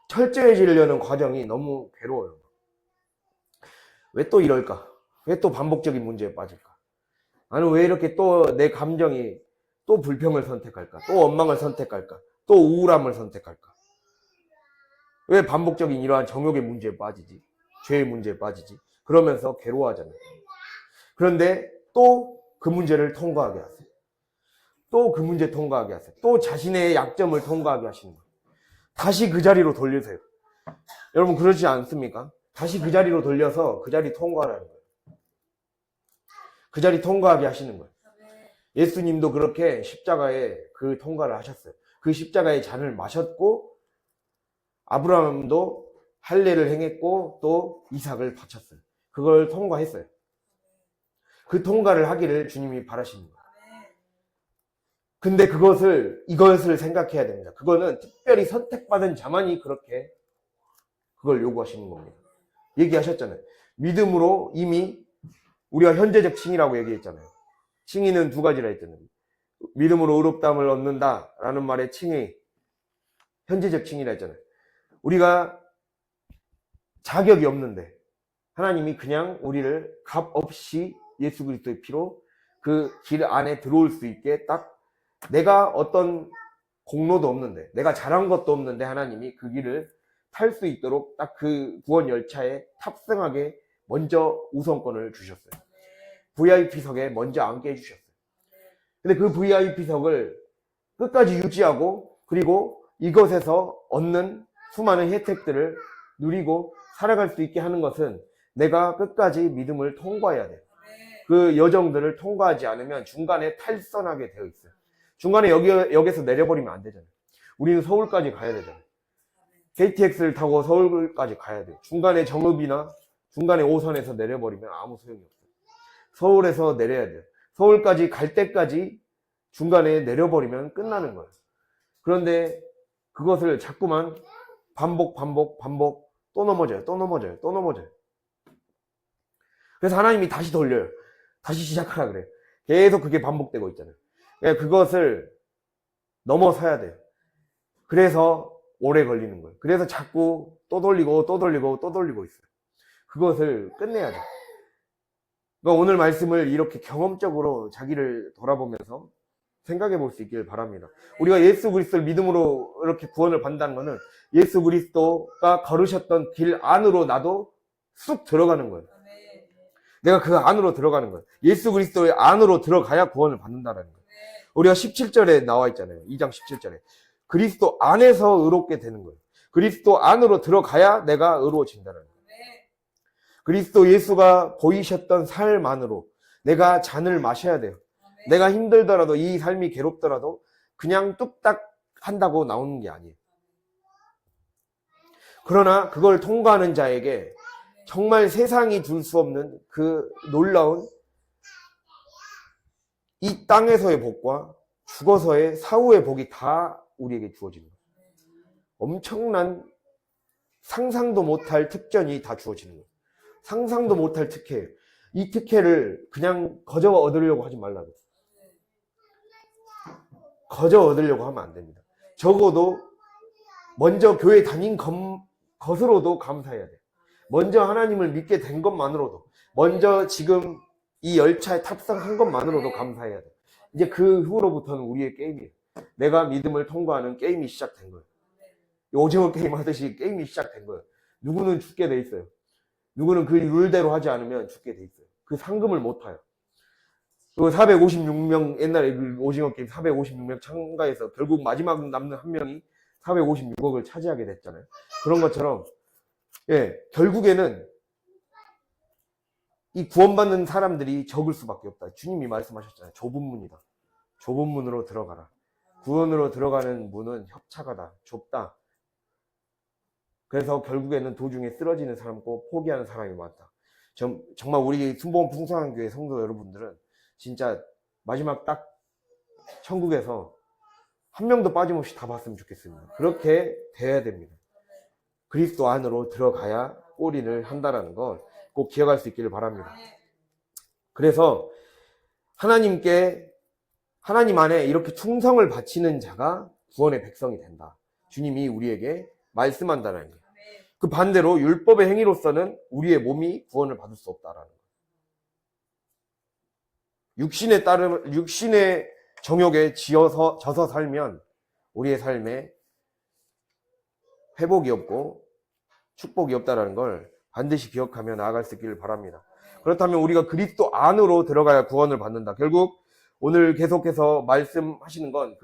철저해지려는 과정이 너무 괴로워요. 왜 또 이럴까? 왜 또 반복적인 문제에 빠질까? 나는 왜 이렇게 또 내 감정이 또 불평을 선택할까? 또 원망을 선택할까? 또 우울함을 선택할까? 왜 반복적인 이러한 정욕의 문제에 빠지지? 죄의 문제에 빠지지? 그러면서 괴로워하잖아요. 그런데 또 그 문제를 통과하게 하세요. 또 그 문제 통과하게 하세요. 또 자신의 약점을 통과하게 하시는 거예요. 다시 그 자리로 돌리세요. 여러분 그러지 않습니까? 다시 그 자리로 돌려서 그 자리 통과하라는 거예요. 그 자리 통과하게 하시는 거예요. 예수님도 그렇게 십자가에 그 통과를 하셨어요. 그 십자가의 잔을 마셨고, 아브라함도 할례를 행했고 또 이삭을 바쳤어요. 그걸 통과했어요. 그 통과를 하기를 주님이 바라시는 거예요. 근데 이것을 생각해야 됩니다. 그거는 특별히 선택받은 자만이 그렇게 그걸 요구하시는 겁니다. 얘기하셨잖아요. 믿음으로 이미 우리가 현재적 칭의라고 얘기했잖아요. 칭의는 두 가지라 했잖아요. 믿음으로 의롭다함을 얻는다라는 말의 칭의, 현재적 칭의라 했잖아요. 우리가 자격이 없는데 하나님이 그냥 우리를 값 없이 예수 그리스도의 피로 그 길 안에 들어올 수 있게 딱, 내가 어떤 공로도 없는데, 내가 잘한 것도 없는데 하나님이 그 길을 탈 수 있도록 딱 그 구원 열차에 탑승하게 먼저 우선권을 주셨어요. VIP석에 먼저 앉게 해주셨어요. 근데 그 VIP석을 끝까지 유지하고, 그리고 이것에서 얻는 수많은 혜택들을 누리고 살아갈 수 있게 하는 것은 내가 끝까지 믿음을 통과해야 돼요. 그 여정들을 통과하지 않으면 중간에 탈선하게 되어 있어요. 중간에 여기서 내려버리면 안 되잖아요. 우리는 서울까지 가야 되잖아요. KTX를 타고 서울까지 가야 돼요. 중간에 정읍이나 중간에 5선에서 내려버리면 아무 소용이 없어요. 서울에서 내려야 돼요. 서울까지 갈 때까지 중간에 내려버리면 끝나는 거예요. 그런데 그것을 자꾸만 반복 또 넘어져요. 그래서 하나님이 다시 돌려요. 다시 시작하라 그래요. 계속 그게 반복되고 있잖아요. 그것을 넘어서야 돼요. 그래서 오래 걸리는 거예요. 그래서 자꾸 또 돌리고 또 돌리고 또 돌리고 있어요. 그것을 끝내야 돼요. 그러니까 오늘 말씀을 이렇게 경험적으로 자기를 돌아보면서 생각해 볼 수 있기를 바랍니다. 우리가 예수 그리스도를 믿음으로 이렇게 구원을 받는다는 것은 예수 그리스도가 걸으셨던 길 안으로 나도 쑥 들어가는 거예요. 내가 그 안으로 들어가는 거예요. 예수 그리스도의 안으로 들어가야 구원을 받는다는 거예요. 우리가 17절에 나와 있잖아요. 2장 17절에. 그리스도 안에서 의롭게 되는 거예요. 그리스도 안으로 들어가야 내가 의로워진다는 거예요. 그리스도 예수가 보이셨던 삶 안으로 내가 잔을 마셔야 돼요. 내가 힘들더라도 이 삶이 괴롭더라도 그냥 뚝딱 한다고 나오는 게 아니에요. 그러나 그걸 통과하는 자에게 정말 세상이 줄 수 없는 그 놀라운 이 땅에서의 복과 죽어서의 사후의 복이 다 우리에게 주어지는 거예요. 엄청난 상상도 못할 특전이 다 주어지는 거예요. 상상도 못할 특혜예요. 이 특혜를 그냥 거저 얻으려고 하지 말라고. 거저 얻으려고 하면 안 됩니다. 적어도 먼저 교회 다닌 것으로도 감사해야 돼요. 먼저 하나님을 믿게 된 것만으로도, 먼저 지금 이 열차에 탑승한 것만으로도 감사해야 돼요. 이제 그 후로부터는 우리의 게임이에요. 내가 믿음을 통과하는 게임이 시작된 거예요. 오징어 게임 하듯이 게임이 시작된 거예요. 누구는 죽게 돼 있어요. 누구는 그 룰대로 하지 않으면 죽게 돼 있어요. 그 상금을 못 타요. 그 456명, 옛날에 그 오징어 게임 456명 참가해서 결국 마지막 남는 한 명이 456억을 차지하게 됐잖아요. 그런 것처럼, 예, 결국에는 이 구원받는 사람들이 적을 수밖에 없다. 주님이 말씀하셨잖아요. 좁은 문이다. 좁은 문으로 들어가라. 구원으로 들어가는 문은 협착하다. 좁다. 그래서 결국에는 도중에 쓰러지는 사람고 포기하는 사람이 많다. 정말 우리 순복음 풍성한 교회 성도 여러분들은 진짜 마지막 딱 천국에서 한 명도 빠짐없이 다 봤으면 좋겠습니다. 그렇게 돼야 됩니다. 그리스도 안으로 들어가야 올인을 한다는 걸 꼭 기억할 수 있기를 바랍니다. 그래서 하나님 안에 이렇게 충성을 바치는 자가 구원의 백성이 된다. 주님이 우리에게 말씀한다는 거예요. 그 반대로 율법의 행위로서는 우리의 몸이 구원을 받을 수 없다라는 거예요. 육신의 정욕에 져서 살면 우리의 삶에 회복이 없고 축복이 없다라는 걸 반드시 기억하며 나아갈 수 있기를 바랍니다. 그렇다면 우리가 그리스도 안으로 들어가야 구원을 받는다. 결국 오늘 계속해서 말씀하시는 건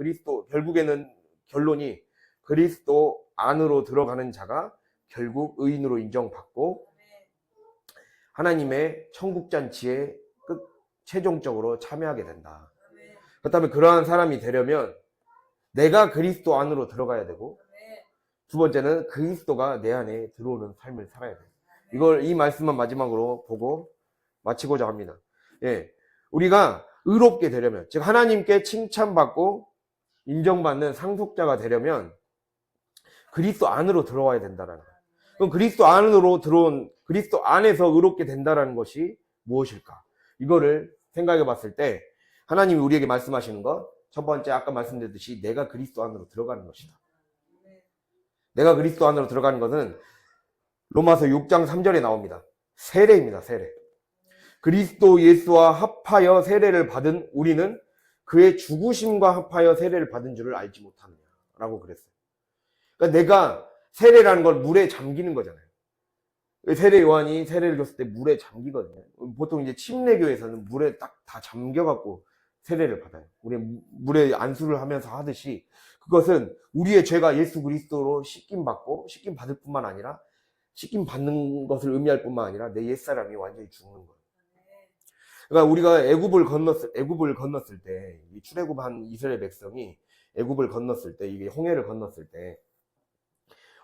결국에는 결론이 그리스도 안으로 들어가는 자가 결국 의인으로 인정받고 하나님의 천국잔치에 최종적으로 참여하게 된다. 그렇다면 그러한 사람이 되려면 내가 그리스도 안으로 들어가야 되고, 두 번째는 그리스도가 내 안에 들어오는 삶을 살아야 돼요. 이 말씀만 마지막으로 보고 마치고자 합니다. 예, 우리가 의롭게 되려면, 즉 하나님께 칭찬받고 인정받는 상속자가 되려면 그리스도 안으로 들어와야 된다라는 거예요. 그럼 그리스도 안에서 의롭게 된다라는 것이 무엇일까? 이거를 생각해 봤을 때 하나님이 우리에게 말씀하시는 것, 첫 번째 아까 말씀드렸듯이 내가 그리스도 안으로 들어가는 것이다. 내가 그리스도 안으로 들어가는 것은 로마서 6장 3절에 나옵니다. 세례입니다. 세례. 그리스도 예수와 합하여 세례를 받은 우리는 그의 죽으심과 합하여 세례를 받은 줄을 알지 못하느냐라고 그랬어요. 그러니까 내가 세례라는 걸 물에 잠기는 거잖아요. 세례 요한이 세례를 줬을 때 물에 잠기거든요. 보통 이제 침례교에서는 물에 딱 다 잠겨갖고 세례를 받아요. 우리 물에 안수를 하면서 하듯이 그것은 우리의 죄가 예수 그리스도로 씻김 받을 뿐만 아니라 씻김 받는 것을 의미할 뿐만 아니라 내 옛사람이 완전히 죽는 거예요. 그러니까 우리가 애굽을 건넜을 때, 출애굽한 이스라엘 백성이 애굽을 건넜을 때, 이게 홍해를 건넜을 때,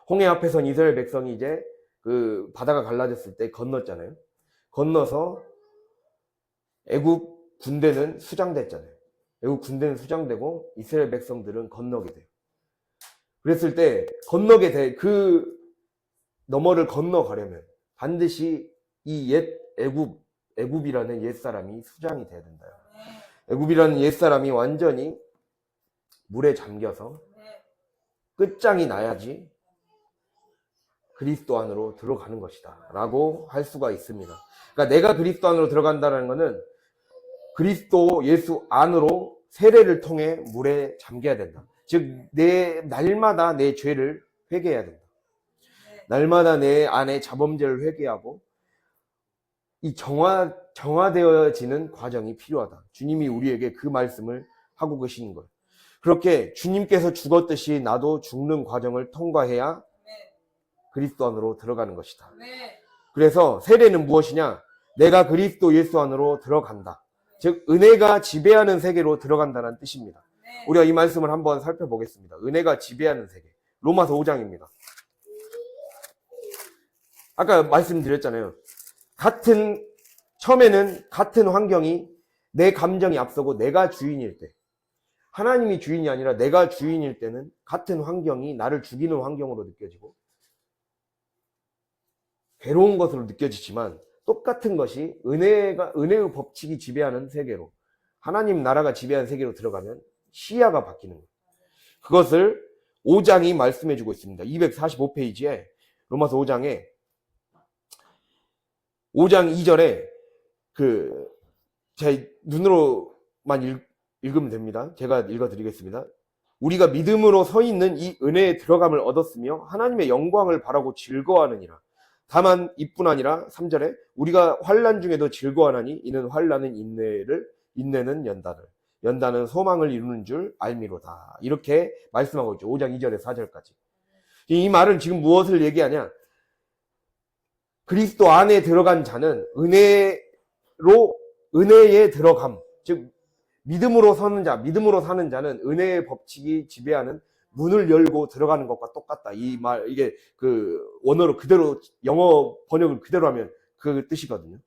홍해 앞에선 이스라엘 백성이 이제 그 바다가 갈라졌을 때 건넜잖아요. 건너서 애굽 군대는 수장됐잖아요. 애굽 군대는 수장되고 이스라엘 백성들은 건너게 돼요. 그랬을 때 그 너머를 건너가려면 반드시 이 옛 애굽이라는 옛사람이 수장이 돼야 된다. 애굽이라는 옛사람이 완전히 물에 잠겨서 끝장이 나야지 그리스도 안으로 들어가는 것이다 라고 할 수가 있습니다. 그러니까 내가 그리스도 안으로 들어간다는 것은 그리스도 예수 안으로 세례를 통해 물에 잠겨야 된다. 즉 내 날마다 내 죄를 회개해야 된다. 날마다 내 안에 자범죄를 회개하고 이 정화되어지는 과정이 필요하다. 주님이 우리에게 그 말씀을 하고 계시는 거예요. 그렇게 주님께서 죽었듯이 나도 죽는 과정을 통과해야 그리스도 안으로 들어가는 것이다. 그래서 세례는 무엇이냐? 내가 그리스도 예수 안으로 들어간다. 즉 은혜가 지배하는 세계로 들어간다는 뜻입니다. 우리가 이 말씀을 한번 살펴보겠습니다. 은혜가 지배하는 세계. 로마서 5장입니다. 아까 말씀드렸잖아요. 처음에는 같은 환경이 내 감정이 앞서고 내가 주인일 때, 하나님이 주인이 아니라 내가 주인일 때는 같은 환경이 나를 죽이는 환경으로 느껴지고 괴로운 것으로 느껴지지만 똑같은 것이 은혜의 법칙이 지배하는 세계로, 하나님 나라가 지배하는 세계로 들어가면 시야가 바뀌는 거예요. 그것을 5장이 말씀해주고 있습니다. 245페이지에 로마서 5장에 5장 2절에 제 눈으로만 읽으면 됩니다. 제가 읽어드리겠습니다. 우리가 믿음으로 서 있는 이 은혜에 들어감을 얻었으며 하나님의 영광을 바라고 즐거워하느니라. 다만 이뿐 아니라 3절에 우리가 환난 중에도 즐거워하나니 이는 환난은 인내는 연단은 소망을 이루는 줄 알미로다. 이렇게 말씀하고 있죠. 5장 2절에서 4절까지. 이 말은 지금 무엇을 얘기하냐? 그리스도 안에 들어간 자는 은혜에 들어감, 즉 믿음으로 사는 자는 은혜의 법칙이 지배하는 문을 열고 들어가는 것과 똑같다. 이게 원어로 그대로 영어 번역을 그대로 하면 그 뜻이거든요.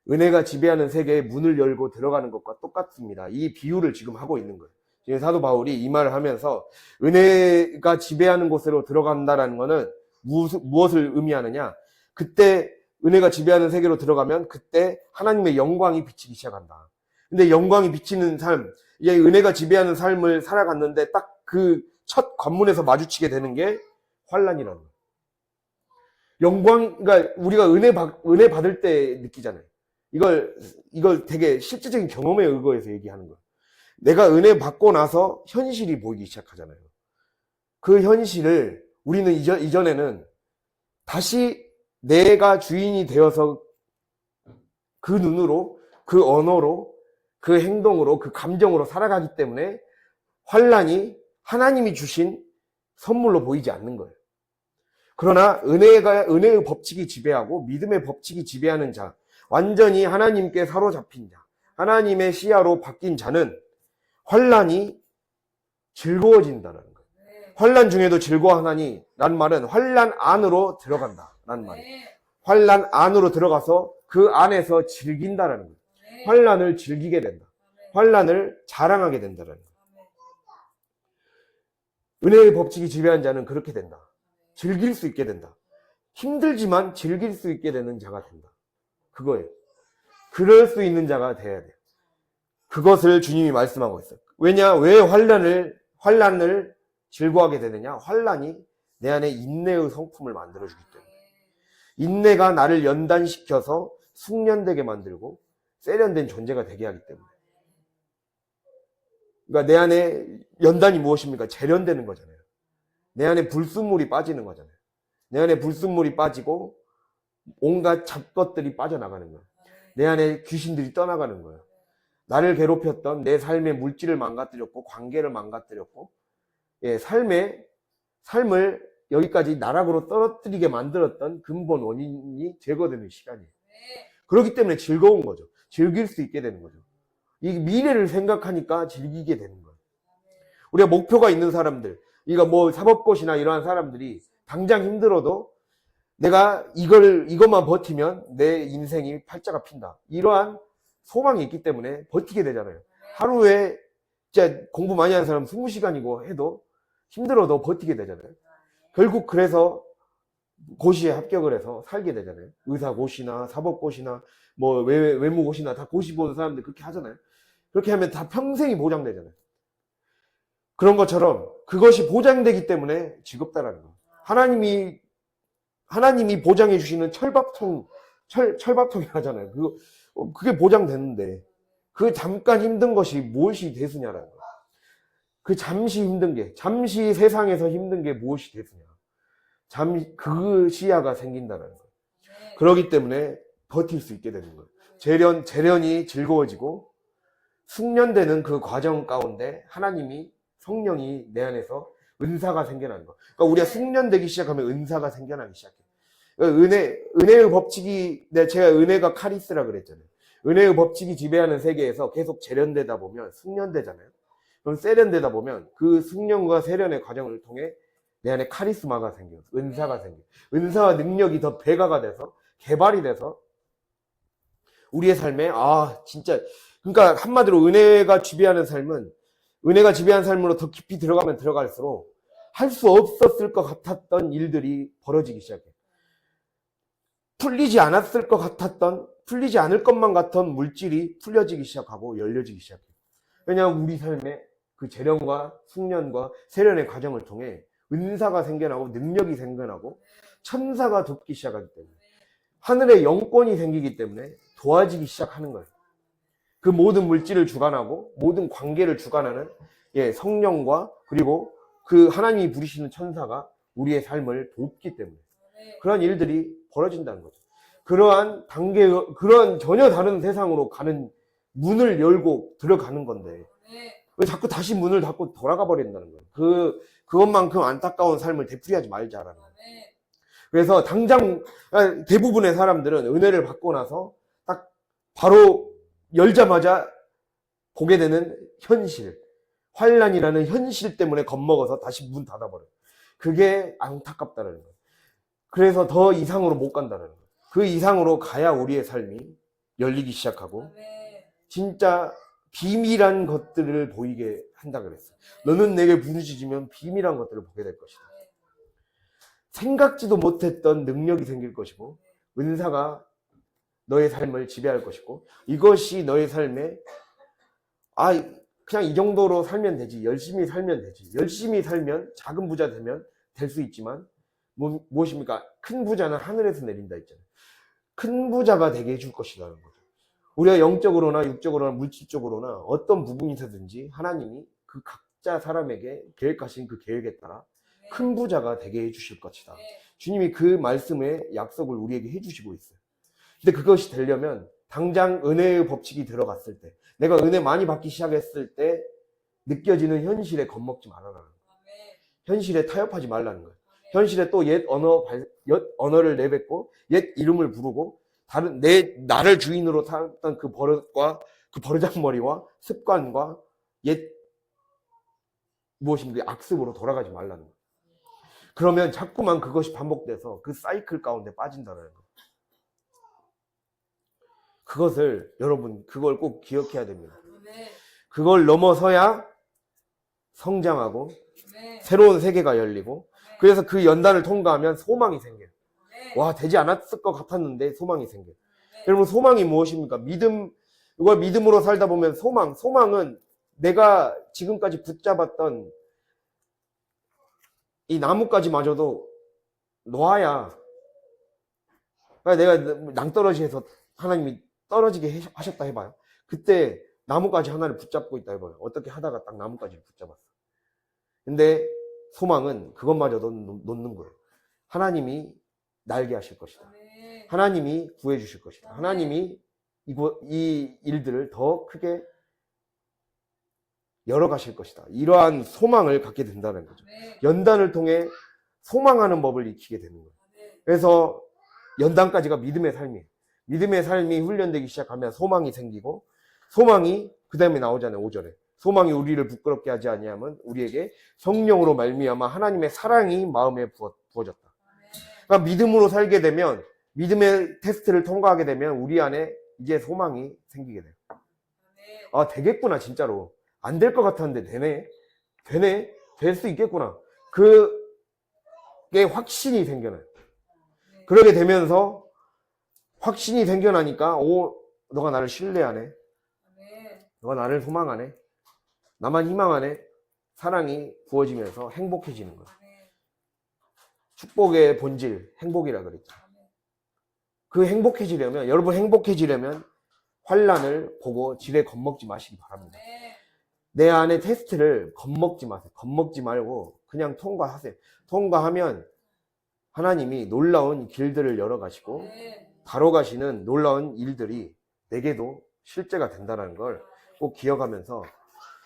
은혜가 지배하는 세계에 문을 열고 들어가는 것과 똑같습니다. 이 비유를 지금 하고 있는 거예요. 지금 사도 바울이 이 말을 하면서 은혜가 지배하는 곳으로 들어간다라는 것은 무엇을 의미하느냐? 그때 은혜가 지배하는 세계로 들어가면 그때 하나님의 영광이 비치기 시작한다. 근데 영광이 비치는 삶, 이게 은혜가 지배하는 삶을 살아갔는데 딱 그 첫 관문에서 마주치게 되는 게 환난이라는 거예요. 그러니까 우리가 은혜 받을 때 느끼잖아요. 이걸 되게 실제적인 경험에 의거해서 얘기하는 거예요. 내가 은혜 받고 나서 현실이 보이기 시작하잖아요. 그 현실을 우리는 이전에는 다시 내가 주인이 되어서 그 눈으로, 그 언어로, 그 행동으로, 그 감정으로 살아가기 때문에 환난이 하나님이 주신 선물로 보이지 않는 거예요. 그러나 은혜의 법칙이 지배하고 믿음의 법칙이 지배하는 자, 완전히 하나님께 사로잡힌 자, 하나님의 시야로 바뀐 자는 환난이 즐거워진다는 거예요. 환난 중에도 즐거워하나니 라는 말은 환난 안으로 들어간다 라는 말이에요. 환난 안으로 들어가서 그 안에서 즐긴다라는 거예요. 환난을 즐기게 된다. 환난을 자랑하게 된다는 거예요. 은혜의 법칙이 지배한 자는 그렇게 된다. 즐길 수 있게 된다. 힘들지만 즐길 수 있게 되는 자가 된다. 그거예요. 그럴 수 있는 자가 돼야 돼요. 그것을 주님이 말씀하고 있어요. 왜 환난을 즐거워하게 되느냐? 환난이 내 안에 인내의 성품을 만들어주기 때문에. 인내가 나를 연단시켜서 숙련되게 만들고 세련된 존재가 되게 하기 때문에. 그러니까 내 안에 연단이 무엇입니까? 재련되는 거잖아요. 내 안에 불순물이 빠지는 거잖아요. 내 안에 불순물이 빠지고 온갖 잡것들이 빠져나가는 거예요. 내 안에 귀신들이 떠나가는 거예요. 나를 괴롭혔던 내 삶의 물질을 망가뜨렸고 관계를 망가뜨렸고 삶을 여기까지 나락으로 떨어뜨리게 만들었던 근본 원인이 제거되는 시간이에요. 그렇기 때문에 즐거운 거죠. 즐길 수 있게 되는 거죠. 이 미래를 생각하니까 즐기게 되는 거예요. 우리가 목표가 있는 사람들, 뭐 사법고시나 이러한 사람들이 당장 힘들어도 내가 이것만 버티면 내 인생이 팔자가 핀다. 이러한 소망이 있기 때문에 버티게 되잖아요. 하루에 진짜 공부 많이 하는 사람 20시간이고 해도 힘들어도 버티게 되잖아요. 결국 그래서 고시에 합격을 해서 살게 되잖아요. 의사고시나 사법고시나 뭐 외무고시나 다 고시 보는 사람들 그렇게 하잖아요. 그렇게 하면 다 평생이 보장되잖아요. 그런 것처럼 그것이 보장되기 때문에 즐겁다라는 거예요. 하나님이 보장해 주시는 철밥통이 하잖아요. 그게 보장되는데 그 잠깐 힘든 것이 무엇이 대수냐라는 거예요. 그 잠시 힘든 게, 잠시 세상에서 힘든 게 무엇이 대수냐. 그 시야가 생긴다는 거예요. 그렇기 때문에 버틸 수 있게 되는 거예요. 재련이 즐거워지고 숙련되는 그 과정 가운데 하나님이 성령이 내 안에서 은사가 생겨나는 거. 그러니까 우리가 숙련되기 시작하면 은사가 생겨나기 시작해요. 그러니까 은혜의 법칙이, 제가 은혜가 카리스라 그랬잖아요. 은혜의 법칙이 지배하는 세계에서 계속 재련되다 보면 숙련되잖아요. 그럼 세련되다 보면 그 숙련과 세련의 과정을 통해 내 안에 카리스마가 생겨요. 은사가 생겨요. 은사와 능력이 더 배가가 돼서 개발이 돼서 우리의 삶에 진짜 그러니까 한마디로 은혜가 지배하는 삶은 은혜가 지배한 삶으로 더 깊이 들어가면 들어갈수록 할 수 없었을 것 같았던 일들이 벌어지기 시작해요. 풀리지 않았을 것 같았던, 풀리지 않을 것만 같던 물질이 풀려지기 시작하고 열려지기 시작해요. 왜냐하면 우리 삶에 그 재련과 숙련과 세련의 과정을 통해 은사가 생겨나고 능력이 생겨나고 천사가 돕기 시작하기 때문에 하늘의 영권이 생기기 때문에 도와지기 시작하는 거예요. 그 모든 물질을 주관하고 모든 관계를 주관하는 성령과 그리고 그 하나님이 부리시는 천사가 우리의 삶을 돕기 때문에 그런 일들이 벌어진다는 거죠. 그러한 전혀 다른 세상으로 가는 문을 열고 들어가는 건데 왜 자꾸 다시 문을 닫고 돌아가 버린다는 거예요. 그것만큼 안타까운 삶을 되풀이하지 말자라는 거예요. 그래서 당장 대부분의 사람들은 은혜를 받고 나서 딱 바로 열자마자 보게 되는 현실, 환란이라는 현실 때문에 겁먹어서 다시 문 닫아버려요. 그게 안타깝다는 거예요. 그래서 더 이상으로 못 간다는 거예요. 그 이상으로 가야 우리의 삶이 열리기 시작하고 진짜 비밀한 것들을 보이게 한다 그랬어요. 너는 내게 부르짖으면 비밀한 것들을 보게 될 것이다. 생각지도 못했던 능력이 생길 것이고 은사가 너의 삶을 지배할 것이고 이것이 너의 삶에 그냥 이 정도로 살면 되지, 열심히 살면 되지, 열심히 살면 작은 부자 되면 될 수 있지만 무엇입니까? 큰 부자는 하늘에서 내린다 했잖아요. 큰 부자가 되게 해줄 것이라는 거죠. 우리가 영적으로나 육적으로나 물질적으로나 어떤 부분에서든지 하나님이 그 각자 사람에게 계획하신 그 계획에 따라 큰 부자가 되게 해주실 것이다. 주님이 그 말씀의 약속을 우리에게 해주시고 있어요. 근데 그것이 되려면 당장 은혜의 법칙이 들어갔을 때, 내가 은혜 많이 받기 시작했을 때 느껴지는 현실에 겁먹지 말아라는 거예요. 현실에 타협하지 말라는 거예요. 현실에 또 옛 언어를 내뱉고 옛 이름을 부르고 나를 주인으로 살았던 그 버릇과 그 버르장머리와 습관과 옛 무엇인가 악습으로 돌아가지 말라는 거예요. 그러면 자꾸만 그것이 반복돼서 그 사이클 가운데 빠진다는 거예요. 그걸 꼭 기억해야 됩니다. 그걸 넘어서야 성장하고 새로운 세계가 열리고 그래서 그 연단을 통과하면 소망이 생겨요. 되지 않았을 것 같았는데 소망이 생겨요. 여러분 소망이 무엇입니까? 이걸 믿음으로 살다 보면 소망은 내가 지금까지 붙잡았던 이 나뭇가지마저도 놓아야 내가 낭떠러지에서 하나님이 떨어지게 하셨다 해봐요. 그때 나뭇가지 하나를 붙잡고 있다 해봐요. 어떻게 하다가 딱 나뭇가지를 붙잡았어. 근데 소망은 그것마저도 놓는 거예요. 하나님이 날게 하실 것이다. 하나님이 구해주실 것이다. 하나님이 이 일들을 더 크게 열어가실 것이다. 이러한 소망을 갖게 된다는 거죠. 연단을 통해 소망하는 법을 익히게 되는 거예요. 그래서 연단까지가 믿음의 삶이에요. 믿음의 삶이 훈련되기 시작하면 소망이 생기고 소망이 그 다음에 나오잖아요. 5절에 소망이 우리를 부끄럽게 하지 아니하면 우리에게 성령으로 말미암아 하나님의 사랑이 마음에 부어졌다. 그러니까 믿음으로 살게 되면 믿음의 테스트를 통과하게 되면 우리 안에 이제 소망이 생기게 돼요. 되겠구나 진짜로. 안 될 것 같았는데 되네 될 수 있겠구나. 그게 확신이 생겨나요. 그러게 되면서 확신이 생겨나니까 너가 나를 신뢰하네. 너가 나를 소망하네. 나만 희망하네. 사랑이 부어지면서 행복해지는 거예요. 축복의 본질, 행복이라 그랬죠. 그 행복해지려면, 여러분 행복해지려면 환란을 보고 지레 겁먹지 마시기 바랍니다. 내 안에 테스트를 겁먹지 마세요. 겁먹지 말고 그냥 통과하세요. 통과하면 하나님이 놀라운 길들을 열어가시고 다뤄가시는 놀라운 일들이 내게도 실제가 된다는 걸 꼭 기억하면서,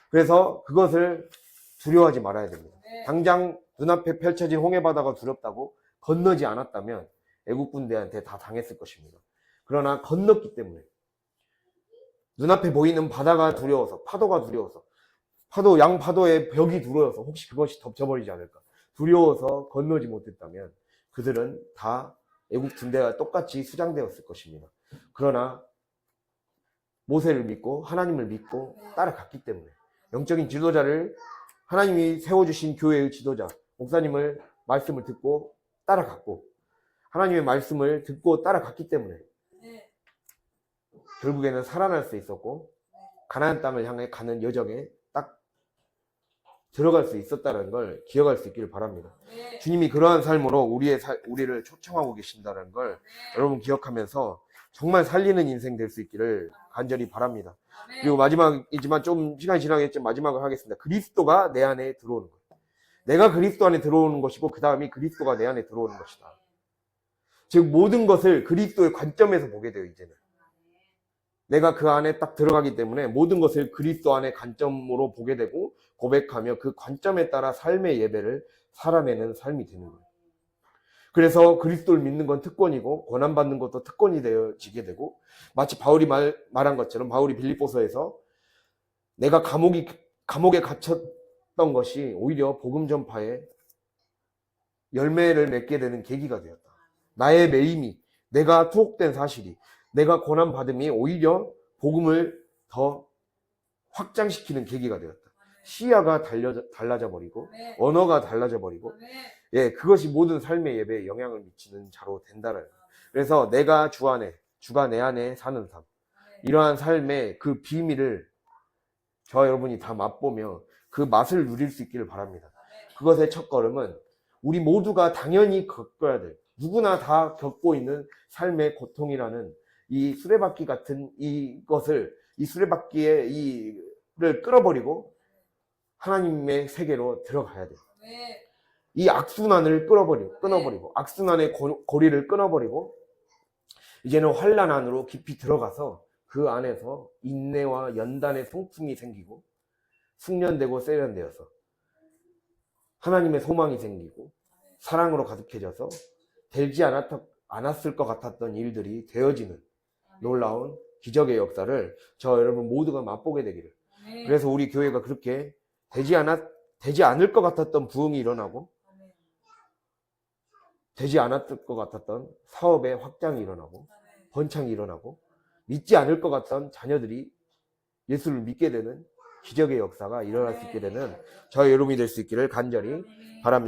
그래서 그것을 두려워하지 말아야 됩니다. 당장 눈앞에 펼쳐진 홍해바다가 두렵다고 건너지 않았다면 애국 군대한테 다 당했을 것입니다. 그러나 건넜기 때문에, 눈앞에 보이는 바다가 두려워서, 파도가 두려워서, 양파도의 벽이 두려워서 혹시 그것이 덮쳐버리지 않을까 두려워서 건너지 못했다면 그들은 다 애국 군대와 똑같이 수장되었을 것입니다. 그러나 모세를 믿고 하나님을 믿고 따라갔기 때문에, 영적인 지도자를, 하나님이 세워주신 교회의 지도자 목사님을 말씀을 듣고 따라갔고, 하나님의 말씀을 듣고 따라갔기 때문에 결국에는 살아날 수 있었고, 가나안 땅을 향해 가는 여정에 딱 들어갈 수 있었다는 걸 기억할 수 있기를 바랍니다. 주님이 그러한 삶으로 우리를 초청하고 계신다는 걸 여러분 기억하면서 정말 살리는 인생 될 수 있기를 간절히 바랍니다. 그리고 마지막이지만 좀 시간이 지나겠지만 마지막을 하겠습니다. 그리스도가 내 안에 들어오는 것. 내가 그리스도 안에 들어오는 것이고 그 다음이 그리스도가 내 안에 들어오는 것이다. 즉 모든 것을 그리스도의 관점에서 보게 돼요. 이제는 내가 그 안에 딱 들어가기 때문에 모든 것을 그리스도 안의 관점으로 보게 되고 고백하며 그 관점에 따라 삶의 예배를 살아내는 삶이 되는 거예요. 그래서 그리스도를 믿는 건 특권이고 고난받는 것도 특권이 되어지게 되고, 마치 바울이 말한 것처럼, 바울이 빌립보서에서 내가 감옥에 갇혔던 것이 오히려 복음 전파에 열매를 맺게 되는 계기가 되었다. 나의 매임이, 내가 투옥된 사실이, 내가 고난받음이 오히려 복음을 더 확장시키는 계기가 되었다. 시야가 달라져 버리고 언어가 달라져 버리고, 그것이 모든 삶의 예배에 영향을 미치는 자로 된다는 거예요. 그래서 내가 주가 내 안에 사는 삶, 이러한 삶의 그 비밀을 저와 여러분이 다 맛보며 그 맛을 누릴 수 있기를 바랍니다. 그것의 첫걸음은 우리 모두가 당연히 겪어야 될, 누구나 다 겪고 있는 삶의 고통이라는 이 수레바퀴 같은 이것을, 이 수레바퀴의 이를 끌어버리고 하나님의 세계로 들어가야 돼요. 이 악순환을 끊어버리고 악순환의 고리를 끊어버리고 이제는 환난 안으로 깊이 들어가서 그 안에서 인내와 연단의 성품이 생기고 숙련되고 세련되어서 하나님의 소망이 생기고 사랑으로 가득해져서 되지 않았을 것 같았던 일들이 되어지는 놀라운 기적의 역사를 저 여러분 모두가 맛보게 되기를. 그래서 우리 교회가 그렇게 되지 않을 것 같았던 부흥이 일어나고 되지 않았을 것 같았던 사업의 확장이 일어나고 번창이 일어나고 믿지 않을 것 같던 자녀들이 예수를 믿게 되는 기적의 역사가 일어날 수 있게 되는 저희 여러분이 될 수 있기를 간절히 바랍니다.